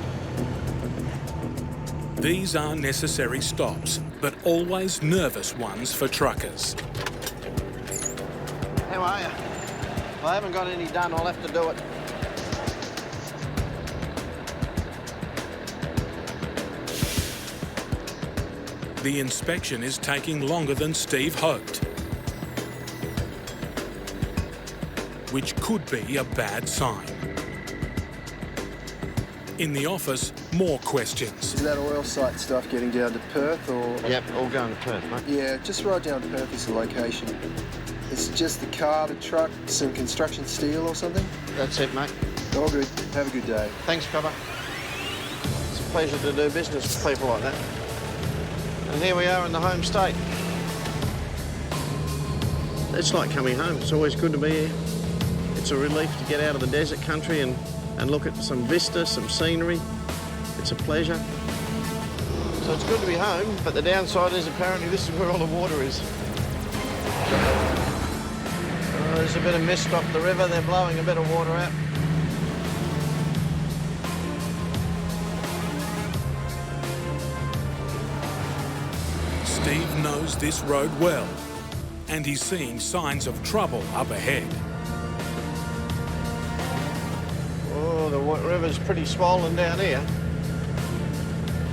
These are necessary stops, but always nervous ones for truckers. How are you? If I haven't got any done, I'll have to do it. The inspection is taking longer than Steve hoped, which could be a bad sign. In the office, more questions. Is that oil site stuff getting down to Perth or...? Yep, all going to Perth, mate. Yeah, just right down to Perth is the location. It's just the car, the truck, some construction steel or something? That's it, mate. All good. Have a good day. Thanks, Cobber. It's a pleasure to do business with people like that. And here we are in the home state. It's like coming home. It's always good to be here. It's a relief to get out of the desert country and look at some vista, some scenery. It's a pleasure. So it's good to be home, but the downside is apparently this is where all the water is. There's a bit of mist off the river. They're blowing a bit of water out. Steve knows this road well, and he's seeing signs of trouble up ahead. Oh, the river's pretty swollen down here.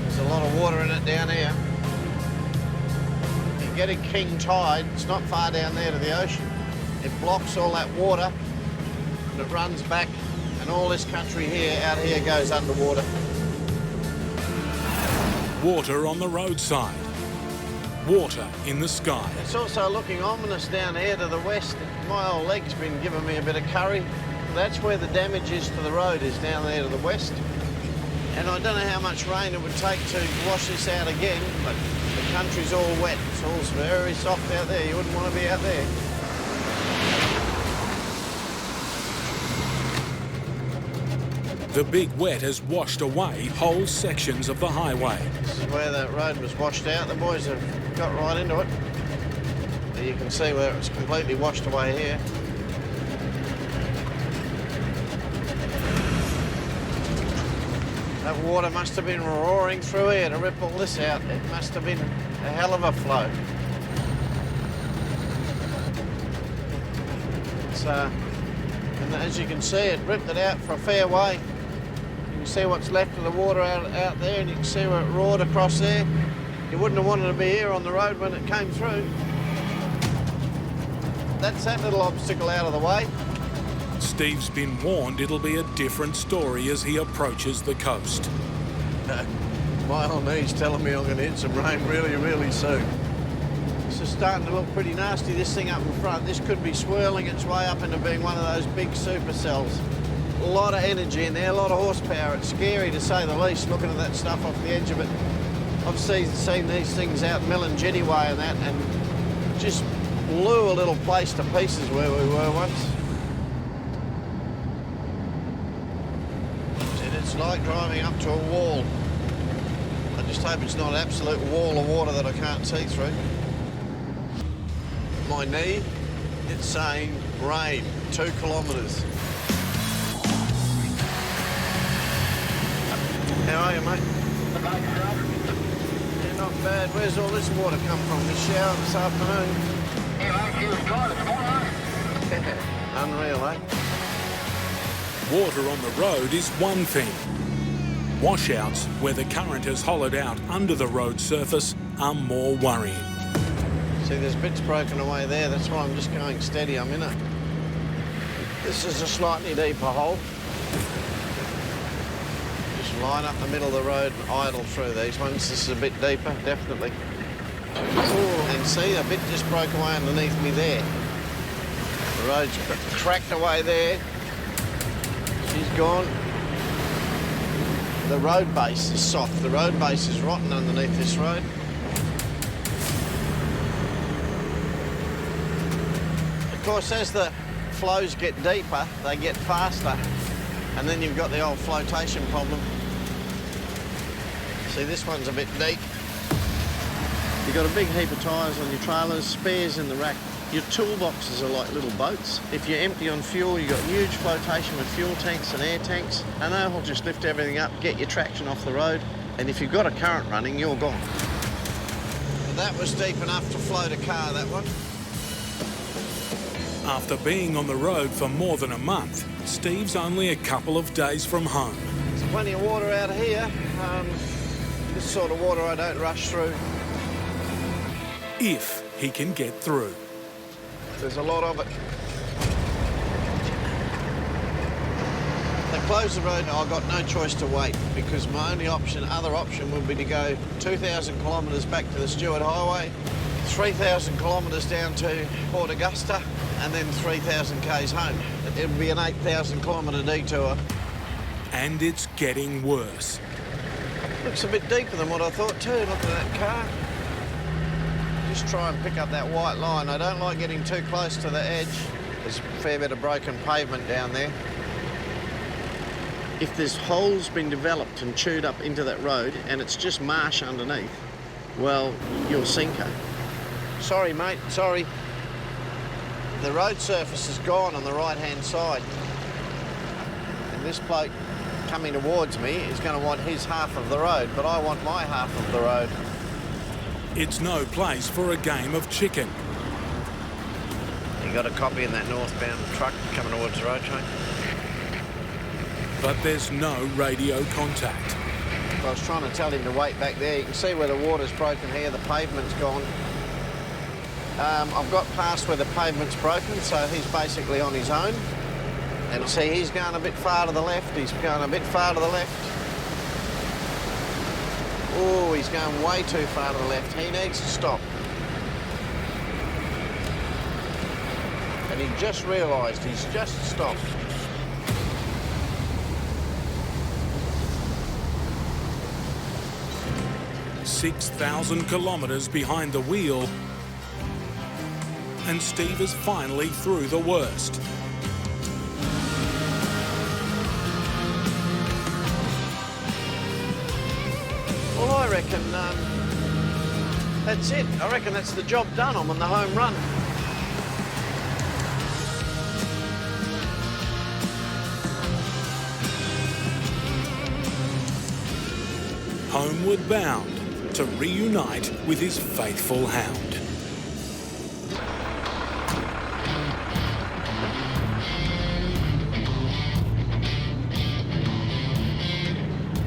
There's a lot of water in it down here. You're getting king tide. It's not far down there to the ocean. It blocks all that water, and it runs back, and all this country here, out here, goes underwater. Water on the roadside. Water in the sky. It's also looking ominous down here to the west. My old leg's been giving me a bit of curry. That's where the damage is to the road, is down there to the west. And I don't know how much rain it would take to wash this out again, but the country's all wet. It's all very soft out there. You wouldn't want to be out there. The big wet has washed away whole sections of the highway. This is where the road was washed out. The boys have got right into it. You can see where it's completely washed away here. That water must have been roaring through here to rip all this out. It must have been a hell of a flow. And as you can see, it ripped it out for a fair way. You can see what's left of the water out there, and you can see where it roared across there. You wouldn't have wanted to be here on the road when it came through. That's that little obstacle out of the way. Steve's been warned it'll be a different story as he approaches the coast. My old knee's telling me I'm going to hit some rain really, really soon. This is starting to look pretty nasty, this thing up in front. This could be swirling its way up into being one of those big supercells. A lot of energy in there, a lot of horsepower. It's scary to say the least, looking at that stuff off the edge of it. I've seen these things out Millenjetty way and that, and just blew a little place to pieces where we were once. And it's like driving up to a wall. I just hope it's not an absolute wall of water that I can't see through. My knee, it's saying rain, 2 kilometres. How are you, mate? Yeah, not bad. Where's all this water come from? The shower this afternoon? Unreal, eh? Water on the road is one thing. Washouts, where the current has hollowed out under the road surface, are more worrying. See, there's bits broken away there. That's why I'm just going steady. I'm in it. This is a slightly deeper hole. Just line up the middle of the road and idle through these ones. This is a bit deeper, definitely. Oh, and see, a bit just broke away underneath me there. The road's cracked away there. She's gone. The road base is soft. The road base is rotten underneath this road. Of course, as the flows get deeper, they get faster, and then you've got the old flotation problem. See, this one's a bit deep. You've got a big heap of tyres on your trailers, spares in the rack. Your toolboxes are like little boats. If you're empty on fuel, you've got huge flotation with fuel tanks and air tanks, and they'll just lift everything up, get your traction off the road, and if you've got a current running, you're gone. But that was deep enough to float a car, that one. After being on the road for more than a month, Steve's only a couple of days from home. There's plenty of water out here. This sort of water I don't rush through. If he can get through. There's a lot of it. They closed the road, I've got no choice to wait because my only other option would be to go 2,000 kilometres back to the Stewart Highway, 3,000 kilometres down to Port Augusta, and then 3,000 k's home. It would be an 8,000 kilometre detour. And it's getting worse. Looks a bit deeper than what I thought too, looking at that car. Just try and pick up that white line. I don't like getting too close to the edge. There's a fair bit of broken pavement down there. If there's holes been developed and chewed up into that road and it's just marsh underneath, well, you'll sink her. Sorry, mate, sorry. The road surface is gone on the right-hand side. And this bloke coming towards me is going to want his half of the road, but I want my half of the road. It's no place for a game of chicken. You got a copy in that northbound truck coming towards the road train? But there's no radio contact. I was trying to tell him to wait back there. You can see where the water's broken here, the pavement's gone. I've got past where the pavement's broken, so he's basically on his own. And see, he's going a bit far to the left, he's going a bit far to the left. Oh, he's going way too far to the left. He needs to stop. And he just realised he's just stopped. "6,000 kilometres behind the wheel, and Steve is finally through the worst. Well, I reckon that's it. I reckon that's the job done. I'm on the home run. Homeward bound to reunite with his faithful hound.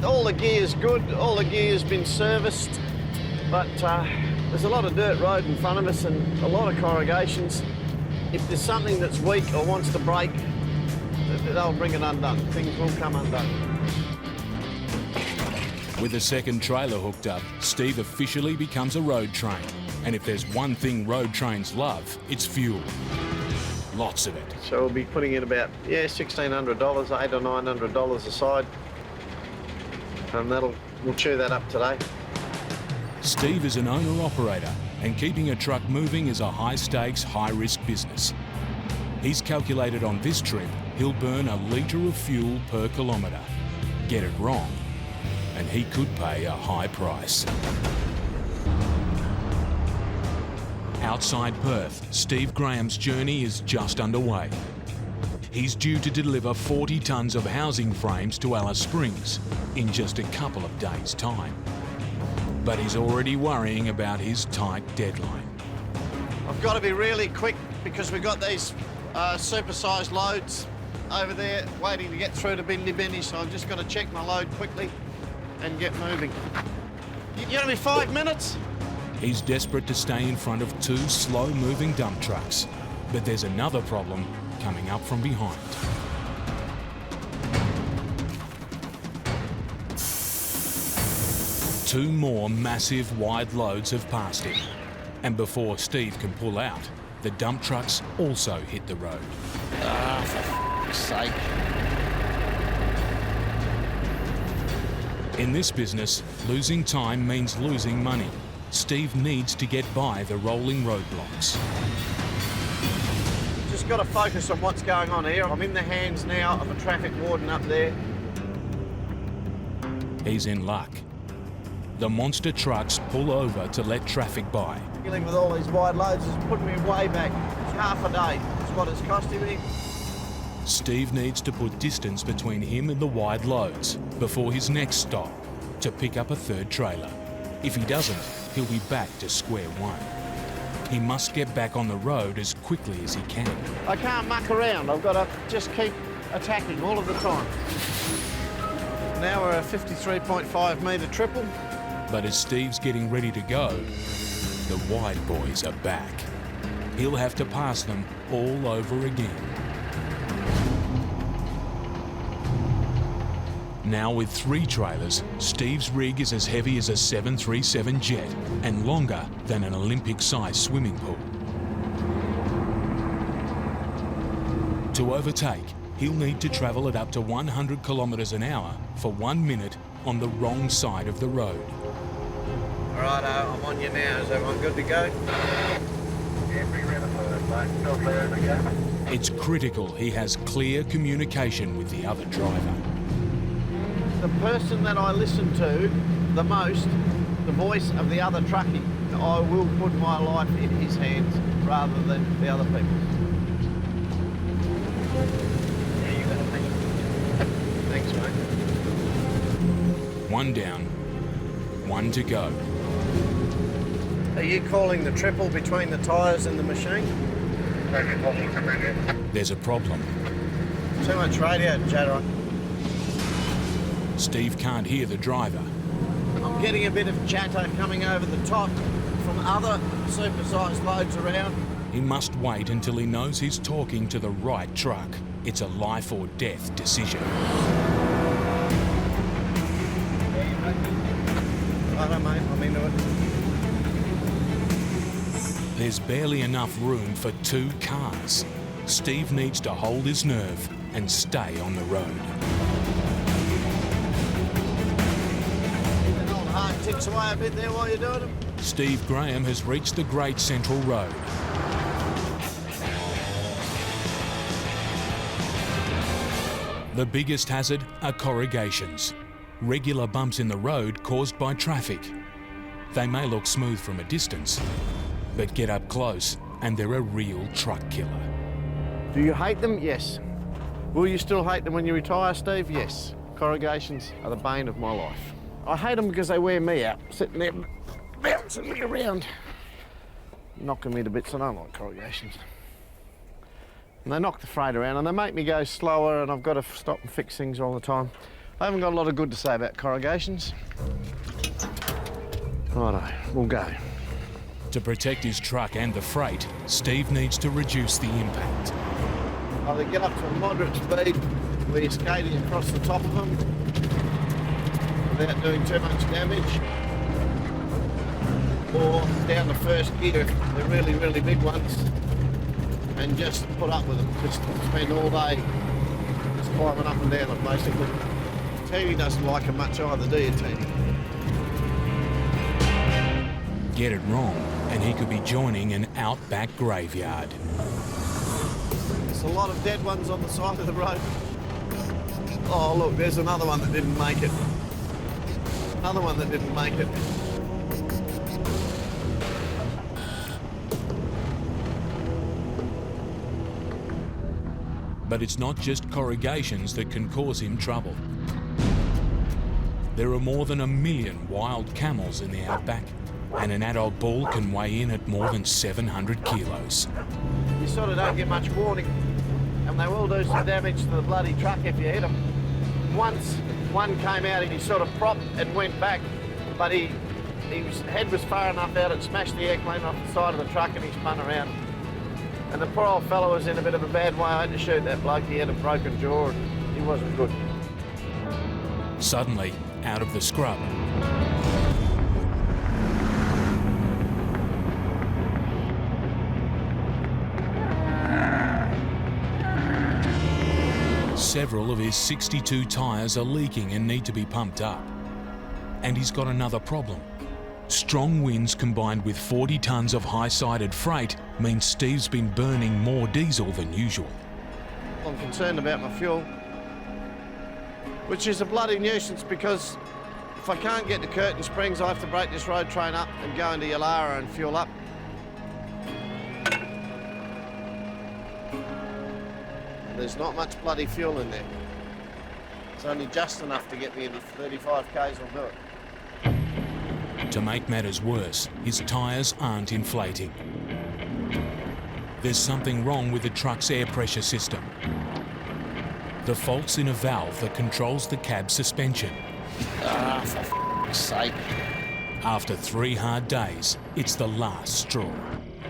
All the gear's good, all the gear's been serviced, but there's a lot of dirt road in front of us and a lot of corrugations. If there's something that's weak or wants to break, they'll bring it undone. Things will come undone. With a second trailer hooked up, Steve officially becomes a road train. And if there's one thing road trains love, it's fuel. Lots of it. So we'll be putting in about, $1,600, $800 or $900 aside. And we'll chew that up today. Steve is an owner-operator, and keeping a truck moving is a high-stakes, high-risk business. He's calculated on this trip, he'll burn a litre of fuel per kilometre. Get it wrong, and he could pay a high price. Outside Perth, Steve Grahame's journey is just underway. He's due to deliver 40 tonnes of housing frames to Alice Springs in just a couple of days' time. But he's already worrying about his tight deadline. I've got to be really quick because we've got these super-sized loads over there waiting to get through to Bindi Bindi, so I've just got to check my load quickly and get moving. You give me 5 minutes? He's desperate to stay in front of two slow-moving dump trucks, but there's another problem coming up from behind. Two more massive wide loads have passed him, and before Steve can pull out, the dump trucks also hit the road. Ah, for f***'s sake. In this business, losing time means losing money. Steve needs to get by the rolling roadblocks. Just got to focus on what's going on here. I'm in the hands now of a traffic warden up there. He's in luck. The monster trucks pull over to let traffic by. Dealing with all these wide loads is putting me way back. It's half a day. That's what it's costing me. Steve needs to put distance between him and the wide loads before his next stop, to pick up a third trailer. If he doesn't, he'll be back to square one. He must get back on the road as quickly as he can. I can't muck around. I've got to just keep attacking all of the time. Now we're a 53.5 metre triple. But as Steve's getting ready to go, the wide boys are back. He'll have to pass them all over again. Now with 3 trailers, Steve's rig is as heavy as a 737 jet and longer than an Olympic-sized swimming pool. To overtake, he'll need to travel at up to 100 kilometres an hour for 1 minute on the wrong side of the road. All right, I'm on you now. Is everyone good to go? It's critical he has clear communication with the other driver. The person that I listen to the most, the voice of the other truckie, I will put my life in his hands rather than the other people's. Thanks, mate. One down, one to go. Are you calling the triple between the tyres and the machine? There's a problem. Too much radio chatter. Steve can't hear the driver. I'm getting a bit of chatter coming over the top from other super-sized loads around. He must wait until he knows he's talking to the right truck. It's a life or death decision. Righto, mate, I'm into it. There's barely enough room for 2 cars. Steve needs to hold his nerve and stay on the road. An old heart ticks away a bit there while you're doing them. Steve Grahame has reached the Great Central Road. The biggest hazard are corrugations, regular bumps in the road caused by traffic. They may look smooth from a distance, but get up close and they're a real truck killer. Do you hate them? Yes. Will you still hate them when you retire, Steve? Yes. Corrugations are the bane of my life. I hate them because they wear me out, sitting there bouncing me around, knocking me to bits. I don't like corrugations. And they knock the freight around and they make me go slower, and I've got to stop and fix things all the time. I haven't got a lot of good to say about corrugations. Righto, we'll go. To protect his truck and the freight, Steve needs to reduce the impact. Either get up to a moderate speed where you're skating across the top of them, without doing too much damage. Or down the first gear, the really, really big ones, and just put up with them. Just spend all day just climbing up and down it, basically. Teeny doesn't like them much either, do you, Teeny? Get it wrong, and he could be joining an Outback graveyard. There's a lot of dead ones on the side of the road. Oh, look, there's another one that didn't make it. Another one that didn't make it. But it's not just corrugations that can cause him trouble. There are more than 1 million wild camels in the Outback, and an adult bull can weigh in at more than 700 kilos. You sort of don't get much warning, and they will do some damage to the bloody truck if you hit them. Once one came out and he sort of propped and went back, but his head was far enough out it smashed the air clean off the side of the truck and he spun around. And the poor old fellow was in a bit of a bad way. I had to shoot that bloke. He had a broken jaw and he wasn't good. Suddenly, out of the scrub, several of his 62 tyres are leaking and need to be pumped up. And he's got another problem. Strong winds combined with 40 tonnes of high-sided freight means Steve's been burning more diesel than usual. I'm concerned about my fuel, which is a bloody nuisance because if I can't get to Curtin Springs, I have to break this road train up and go into Yalara and fuel up. There's not much bloody fuel in there. It's only just enough to get me into 35 k's will do it. To make matters worse, his tyres aren't inflating. There's something wrong with the truck's air pressure system. The fault's in a valve that controls the cab suspension. Ah, for f***ing sake. After 3 hard days, it's the last straw.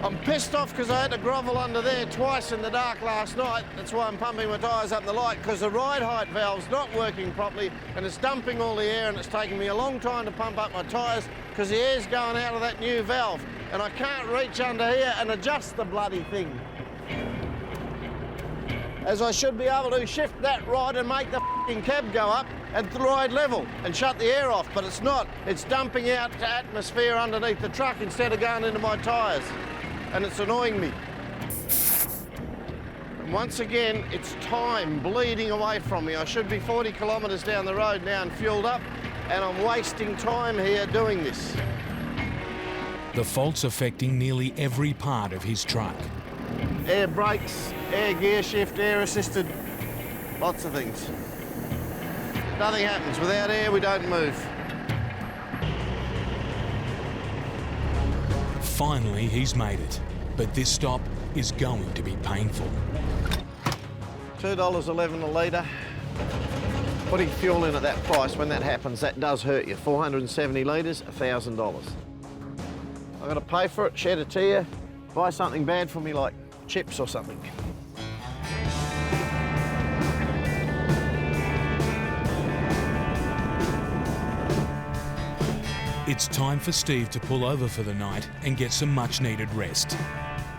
I'm pissed off because I had to grovel under there twice in the dark last night. That's why I'm pumping my tyres up the light, because the ride height valve's not working properly and it's dumping all the air, and it's taking me a long time to pump up my tyres because the air's going out of that new valve and I can't reach under here and adjust the bloody thing. As I should be able to shift that right and make the f***ing cab go up at the ride level and shut the air off, but it's not. It's dumping out to atmosphere underneath the truck instead of going into my tyres. And it's annoying me. And once again, it's time bleeding away from me. I should be 40 kilometres down the road now and fueled up, and I'm wasting time here doing this. The fault's affecting nearly every part of his truck. Air brakes, air gear shift, air assisted, lots of things. Nothing happens. Without air, we don't move. Finally, he's made it, but this stop is going to be painful. $2.11 a litre. Putting fuel in at that price, when that happens, that does hurt you. 470 litres, $1,000. I've got to pay for it, shed a tear, buy something bad for me like chips or something. It's time for Steve to pull over for the night and get some much-needed rest.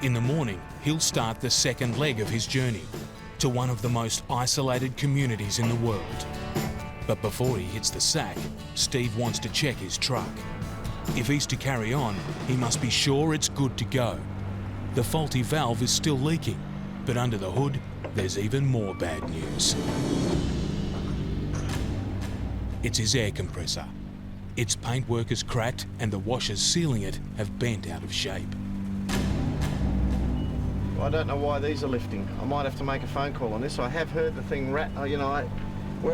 In the morning, he'll start the second leg of his journey to one of the most isolated communities in the world. But before he hits the sack, Steve wants to check his truck. If he's to carry on, he must be sure it's good to go. The faulty valve is still leaking, but under the hood, there's even more bad news. It's his air compressor. Its paintwork is cracked and the washers sealing it have bent out of shape. I don't know why these are lifting. I might have to make a phone call on this. I have heard the thing where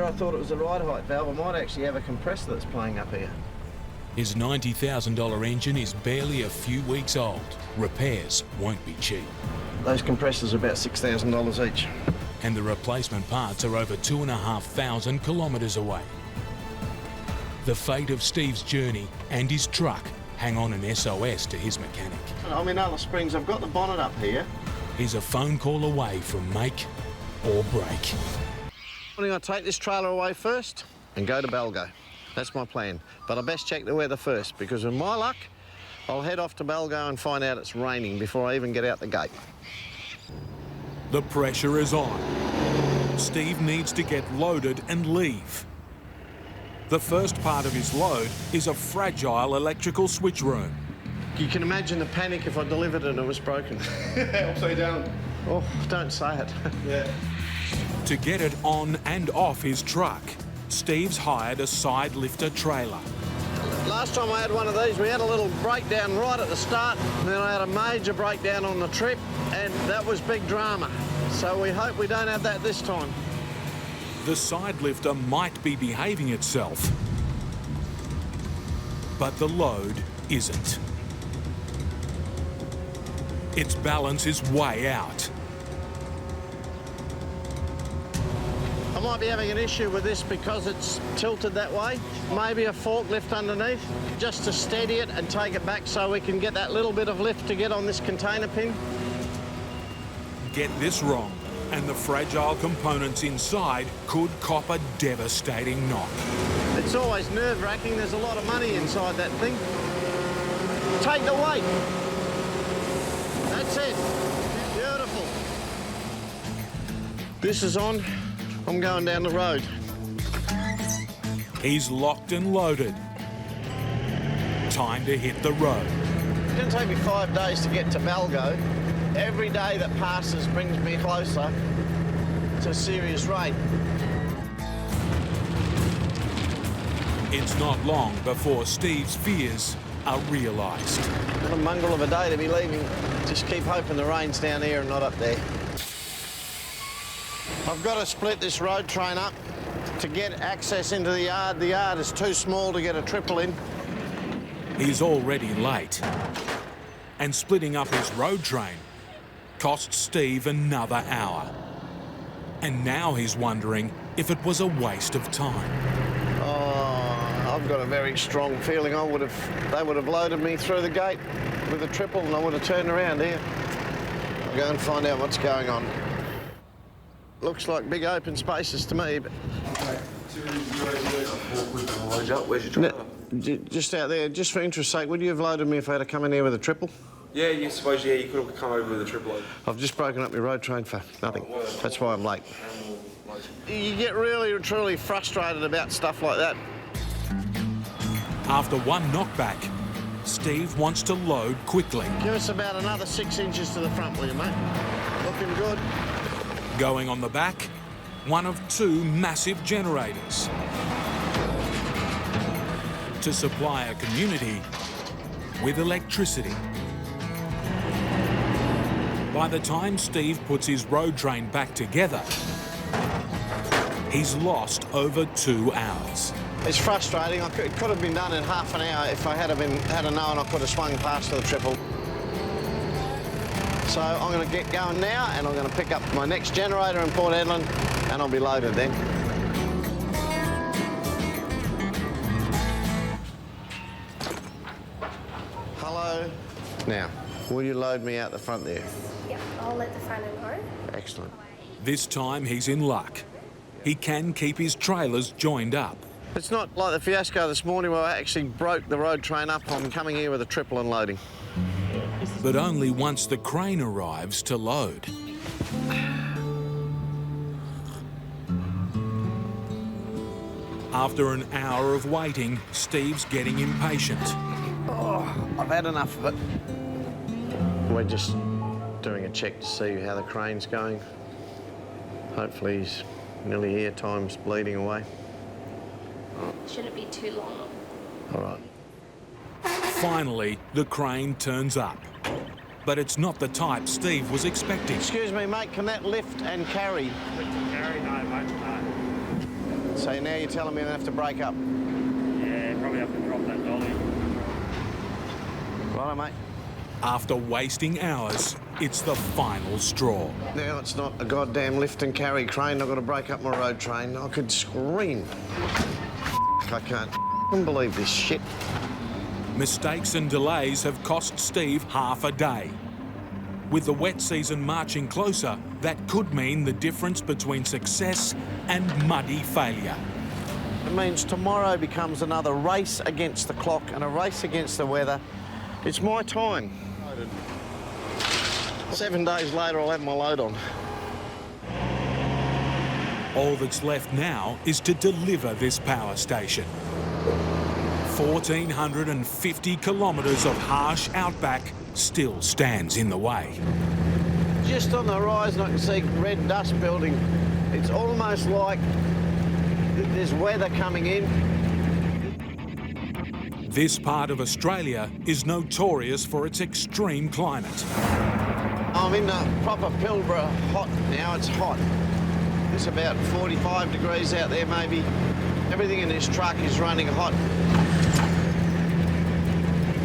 I thought it was a ride height valve, I might actually have a compressor that's playing up here. His $90,000 engine is barely a few weeks old. Repairs won't be cheap. Those compressors are about $6,000 each. And the replacement parts are over 2,500 kilometres away. The fate of Steve's journey and his truck hang on an SOS to his mechanic. I'm in Alice Springs. I've got the bonnet up here. He's a phone call away from make or break. I take this trailer away first and go to Balgo. That's my plan. But I best check the weather first, because with my luck, I'll head off to Balgo and find out it's raining before I even get out the gate. The pressure is on. Steve needs to get loaded and leave. The first part of his load is a fragile electrical switch room. You can imagine the panic if I delivered it and it was broken. Upside down. Oh, don't say it. Yeah. To get it on and off his truck, Steve's hired a side lifter trailer. Last time I had one of these, we had a little breakdown right at the start, and then I had a major breakdown on the trip, and that was big drama. So we hope we don't have that this time. The side lifter might be behaving itself, but the load isn't. Its balance is way out. I might be having an issue with this because it's tilted that way. Maybe a forklift underneath, just to steady it and take it back so we can get that little bit of lift to get on this container pin. Get this wrong, and the fragile components inside could cop a devastating knock. It's always nerve-wracking. There's a lot of money inside that thing. Take the weight. That's it. Beautiful. This is on. I'm going down the road. He's locked and loaded. Time to hit the road. It's going to take me 5 days to get to Balgo. Every day that passes brings me closer to serious rain. It's not long before Steve's fears are realised. What a mongrel of a day to be leaving. Just keep hoping the rain's down here and not up there. I've got to split this road train up to get access into the yard. The yard is too small to get a triple in. He's already late. And splitting up his road train cost Steve another hour. And now he's wondering if it was a waste of time. Oh, I've got a very strong feeling they would have loaded me through the gate with a triple and I would have turned around here. I'll go and find out what's going on. Looks like big open spaces to me, but... Where's your trailer? Just out there, just for interest's sake, would you have loaded me if I had to come in here with a triple? Yeah, you suppose, yeah, you could have come over with a triple load. I've just broken up my road train for nothing. That's why I'm late. You get really, truly frustrated about stuff like that. After one knockback, Steve wants to load quickly. Give us about another 6 inches to the front, will you, mate? Looking good. Going on the back, one of two massive generators to supply a community with electricity. By the time Steve puts his road train back together, he's lost over 2 hours. It's frustrating. It could have been done in half an hour if I had known I could have swung past to the triple. So I'm going to get going now and I'm going to pick up my next generator in Port Hedland and I'll be loaded then. Hello. Now, will you load me out the front there? Yep, I'll let the front end know. Excellent. This time he's in luck. He can keep his trailers joined up. It's not like the fiasco this morning where I actually broke the road train up. I'm coming here with a triple and loading. But only once the crane arrives to load. After an hour of waiting, Steve's getting impatient. Oh, I've had enough of it. We're just doing a check to see how the crane's going. Hopefully he's nearly here, time's bleeding away. Shouldn't be too long. All right. Finally, the crane turns up. But it's not the type Steve was expecting. Excuse me, mate, can that lift and carry? Lift and carry? No, mate, no. So now you're telling me I have to break up? Yeah, probably have to drop that dolly. Righto, mate. After wasting hours, it's the final straw. Now it's not a goddamn lift and carry crane. I've got to break up my road train. I could scream. I can't believe this shit. Mistakes and delays have cost Steve half a day. With the wet season marching closer, that could mean the difference between success and muddy failure. It means tomorrow becomes another race against the clock and a race against the weather. It's my time. 7 days later, I'll have my load on. All that's left now is to deliver this power station. 1,450 kilometres of harsh outback still stands in the way. Just on the horizon, I can see red dust building. It's almost like there's weather coming in. This part of Australia is notorious for its extreme climate. I'm in the proper Pilbara hot now. It's hot. It's about 45 degrees out there, maybe. Everything in this truck is running hot.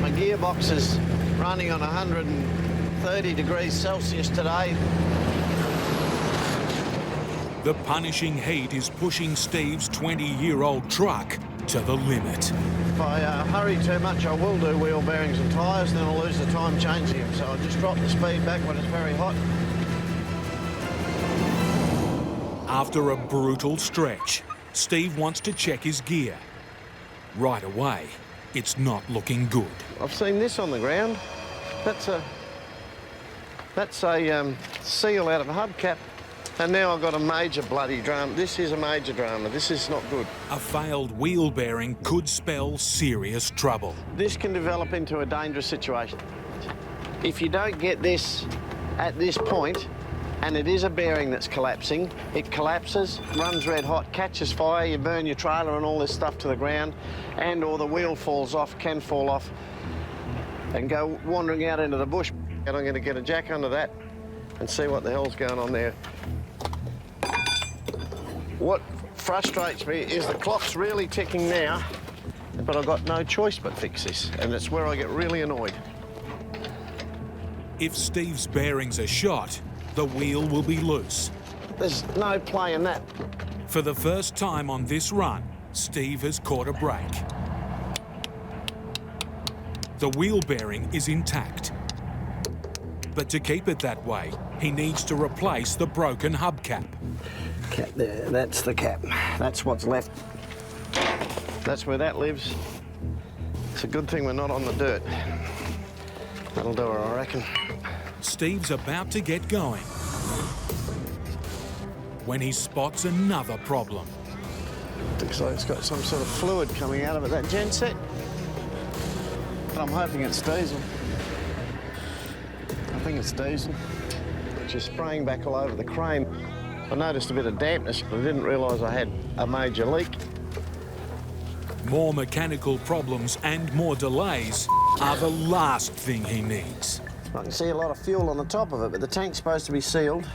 My gearbox is running on 130 degrees Celsius today. The punishing heat is pushing Steve's 20-year-old truck to the limit. If I hurry too much, I will do wheel bearings and tyres, then I'll lose the time changing them. So I'll just drop the speed back when it's very hot. After a brutal stretch, Steve wants to check his gear. Right away, it's not looking good. I've seen this on the ground. That's a seal out of a hubcap. And now I've got a major bloody drama. This is a major drama. This is not good. A failed wheel bearing could spell serious trouble. This can develop into a dangerous situation. If you don't get this at this point, and it is a bearing that's collapsing, it collapses, runs red hot, catches fire, you burn your trailer and all this stuff to the ground, and or the wheel falls off, can fall off, and go wandering out into the bush. And I'm going to get a jack under that and see what the hell's going on there. What frustrates me is the clock's really ticking now, but I've got no choice but fix this, and it's where I get really annoyed. If Steve's bearings are shot, the wheel will be loose. There's no play in that. For the first time on this run, Steve has caught a break. The wheel bearing is intact. But to keep it that way, he needs to replace the broken hubcap. Cap there, that's the cap. That's what's left. That's where that lives. It's a good thing we're not on the dirt. That'll do her, I reckon. Steve's about to get going when he spots another problem. Looks like it's got some sort of fluid coming out of it, that genset. I'm hoping it's diesel. I think it's diesel, which is spraying back all over the crane. I noticed a bit of dampness, but I didn't realise I had a major leak. More mechanical problems and more delays are the last thing he needs. I can see a lot of fuel on the top of it, but the tank's supposed to be sealed.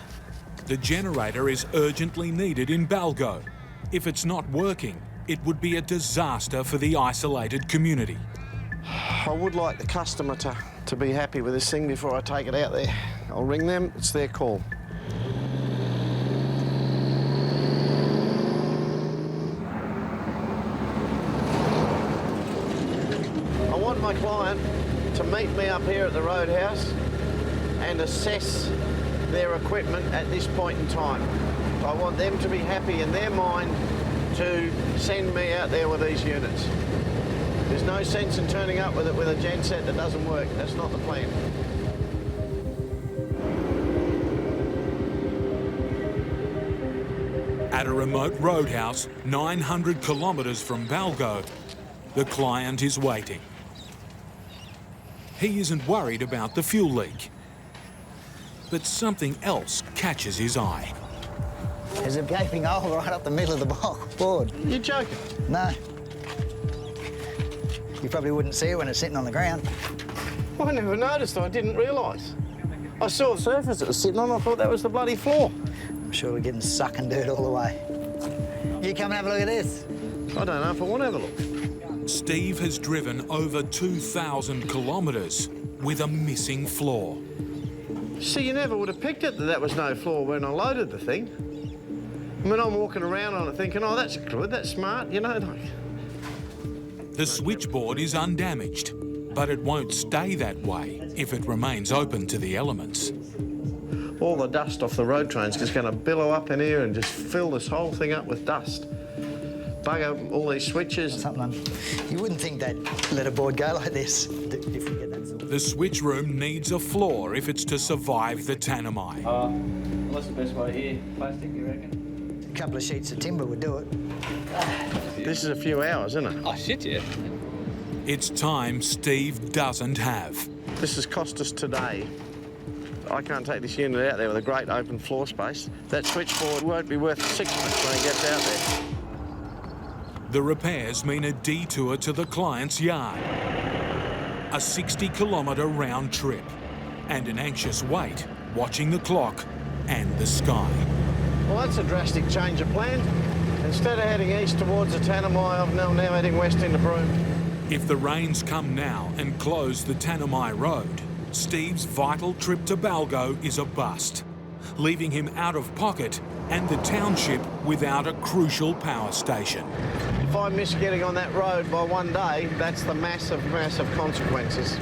The generator is urgently needed in Balgo. If it's not working, it would be a disaster for the isolated community. I would like the customer to be happy with this thing before I take it out there. I'll ring them, it's their call. I want my client to meet me up here at the roadhouse and assess their equipment at this point in time. I want them to be happy in their mind to send me out there with these units. There's no sense in turning up with it with a genset that doesn't work. That's not the plan. At a remote roadhouse 900 kilometres from Balgo, the client is waiting. He isn't worried about the fuel leak, but something else catches his eye. There's a gaping hole right up the middle of the board. You're joking? No. You probably wouldn't see it when it's sitting on the ground. I never noticed, I didn't realise. I saw the surface it was sitting on, I thought that was the bloody floor. I'm sure we're getting sucking dirt all the way. You come and have a look at this. I don't know if I want to have a look. Steve has driven over 2,000 kilometres with a missing floor. See, you never would have picked it that there was no floor when I loaded the thing. I mean, I'm walking around on it thinking, oh, that's good, that's smart, you know, like... The switchboard is undamaged, but it won't stay that way if it remains open to the elements. All the dust off the road train's just going to billow up in here and just fill this whole thing up with dust. bugger all these switches. Something. You wouldn't think they'd let a board go like this if we get that sort of... The switch room needs a floor if it's to survive the Tanami. What's the best way here? Plastic, you reckon? A couple of sheets of timber would do it. This is a few hours, isn't it? Oh, shit, yeah. It's time Steve doesn't have. This has cost us today. I can't take this unit out there with a great open floor space. That switchboard won't be worth sixpence when it gets out there. The repairs mean a detour to the client's yard, a 60-kilometre round trip, and an anxious wait, watching the clock and the sky. Well, that's a drastic change of plan. Instead of heading east towards the Tanami, I'm now heading west into Broome. If the rains come now and close the Tanami Road, Steve's vital trip to Balgo is a bust, leaving him out of pocket and the township without a crucial power station. If I miss getting on that road by one day, that's the massive, massive consequences.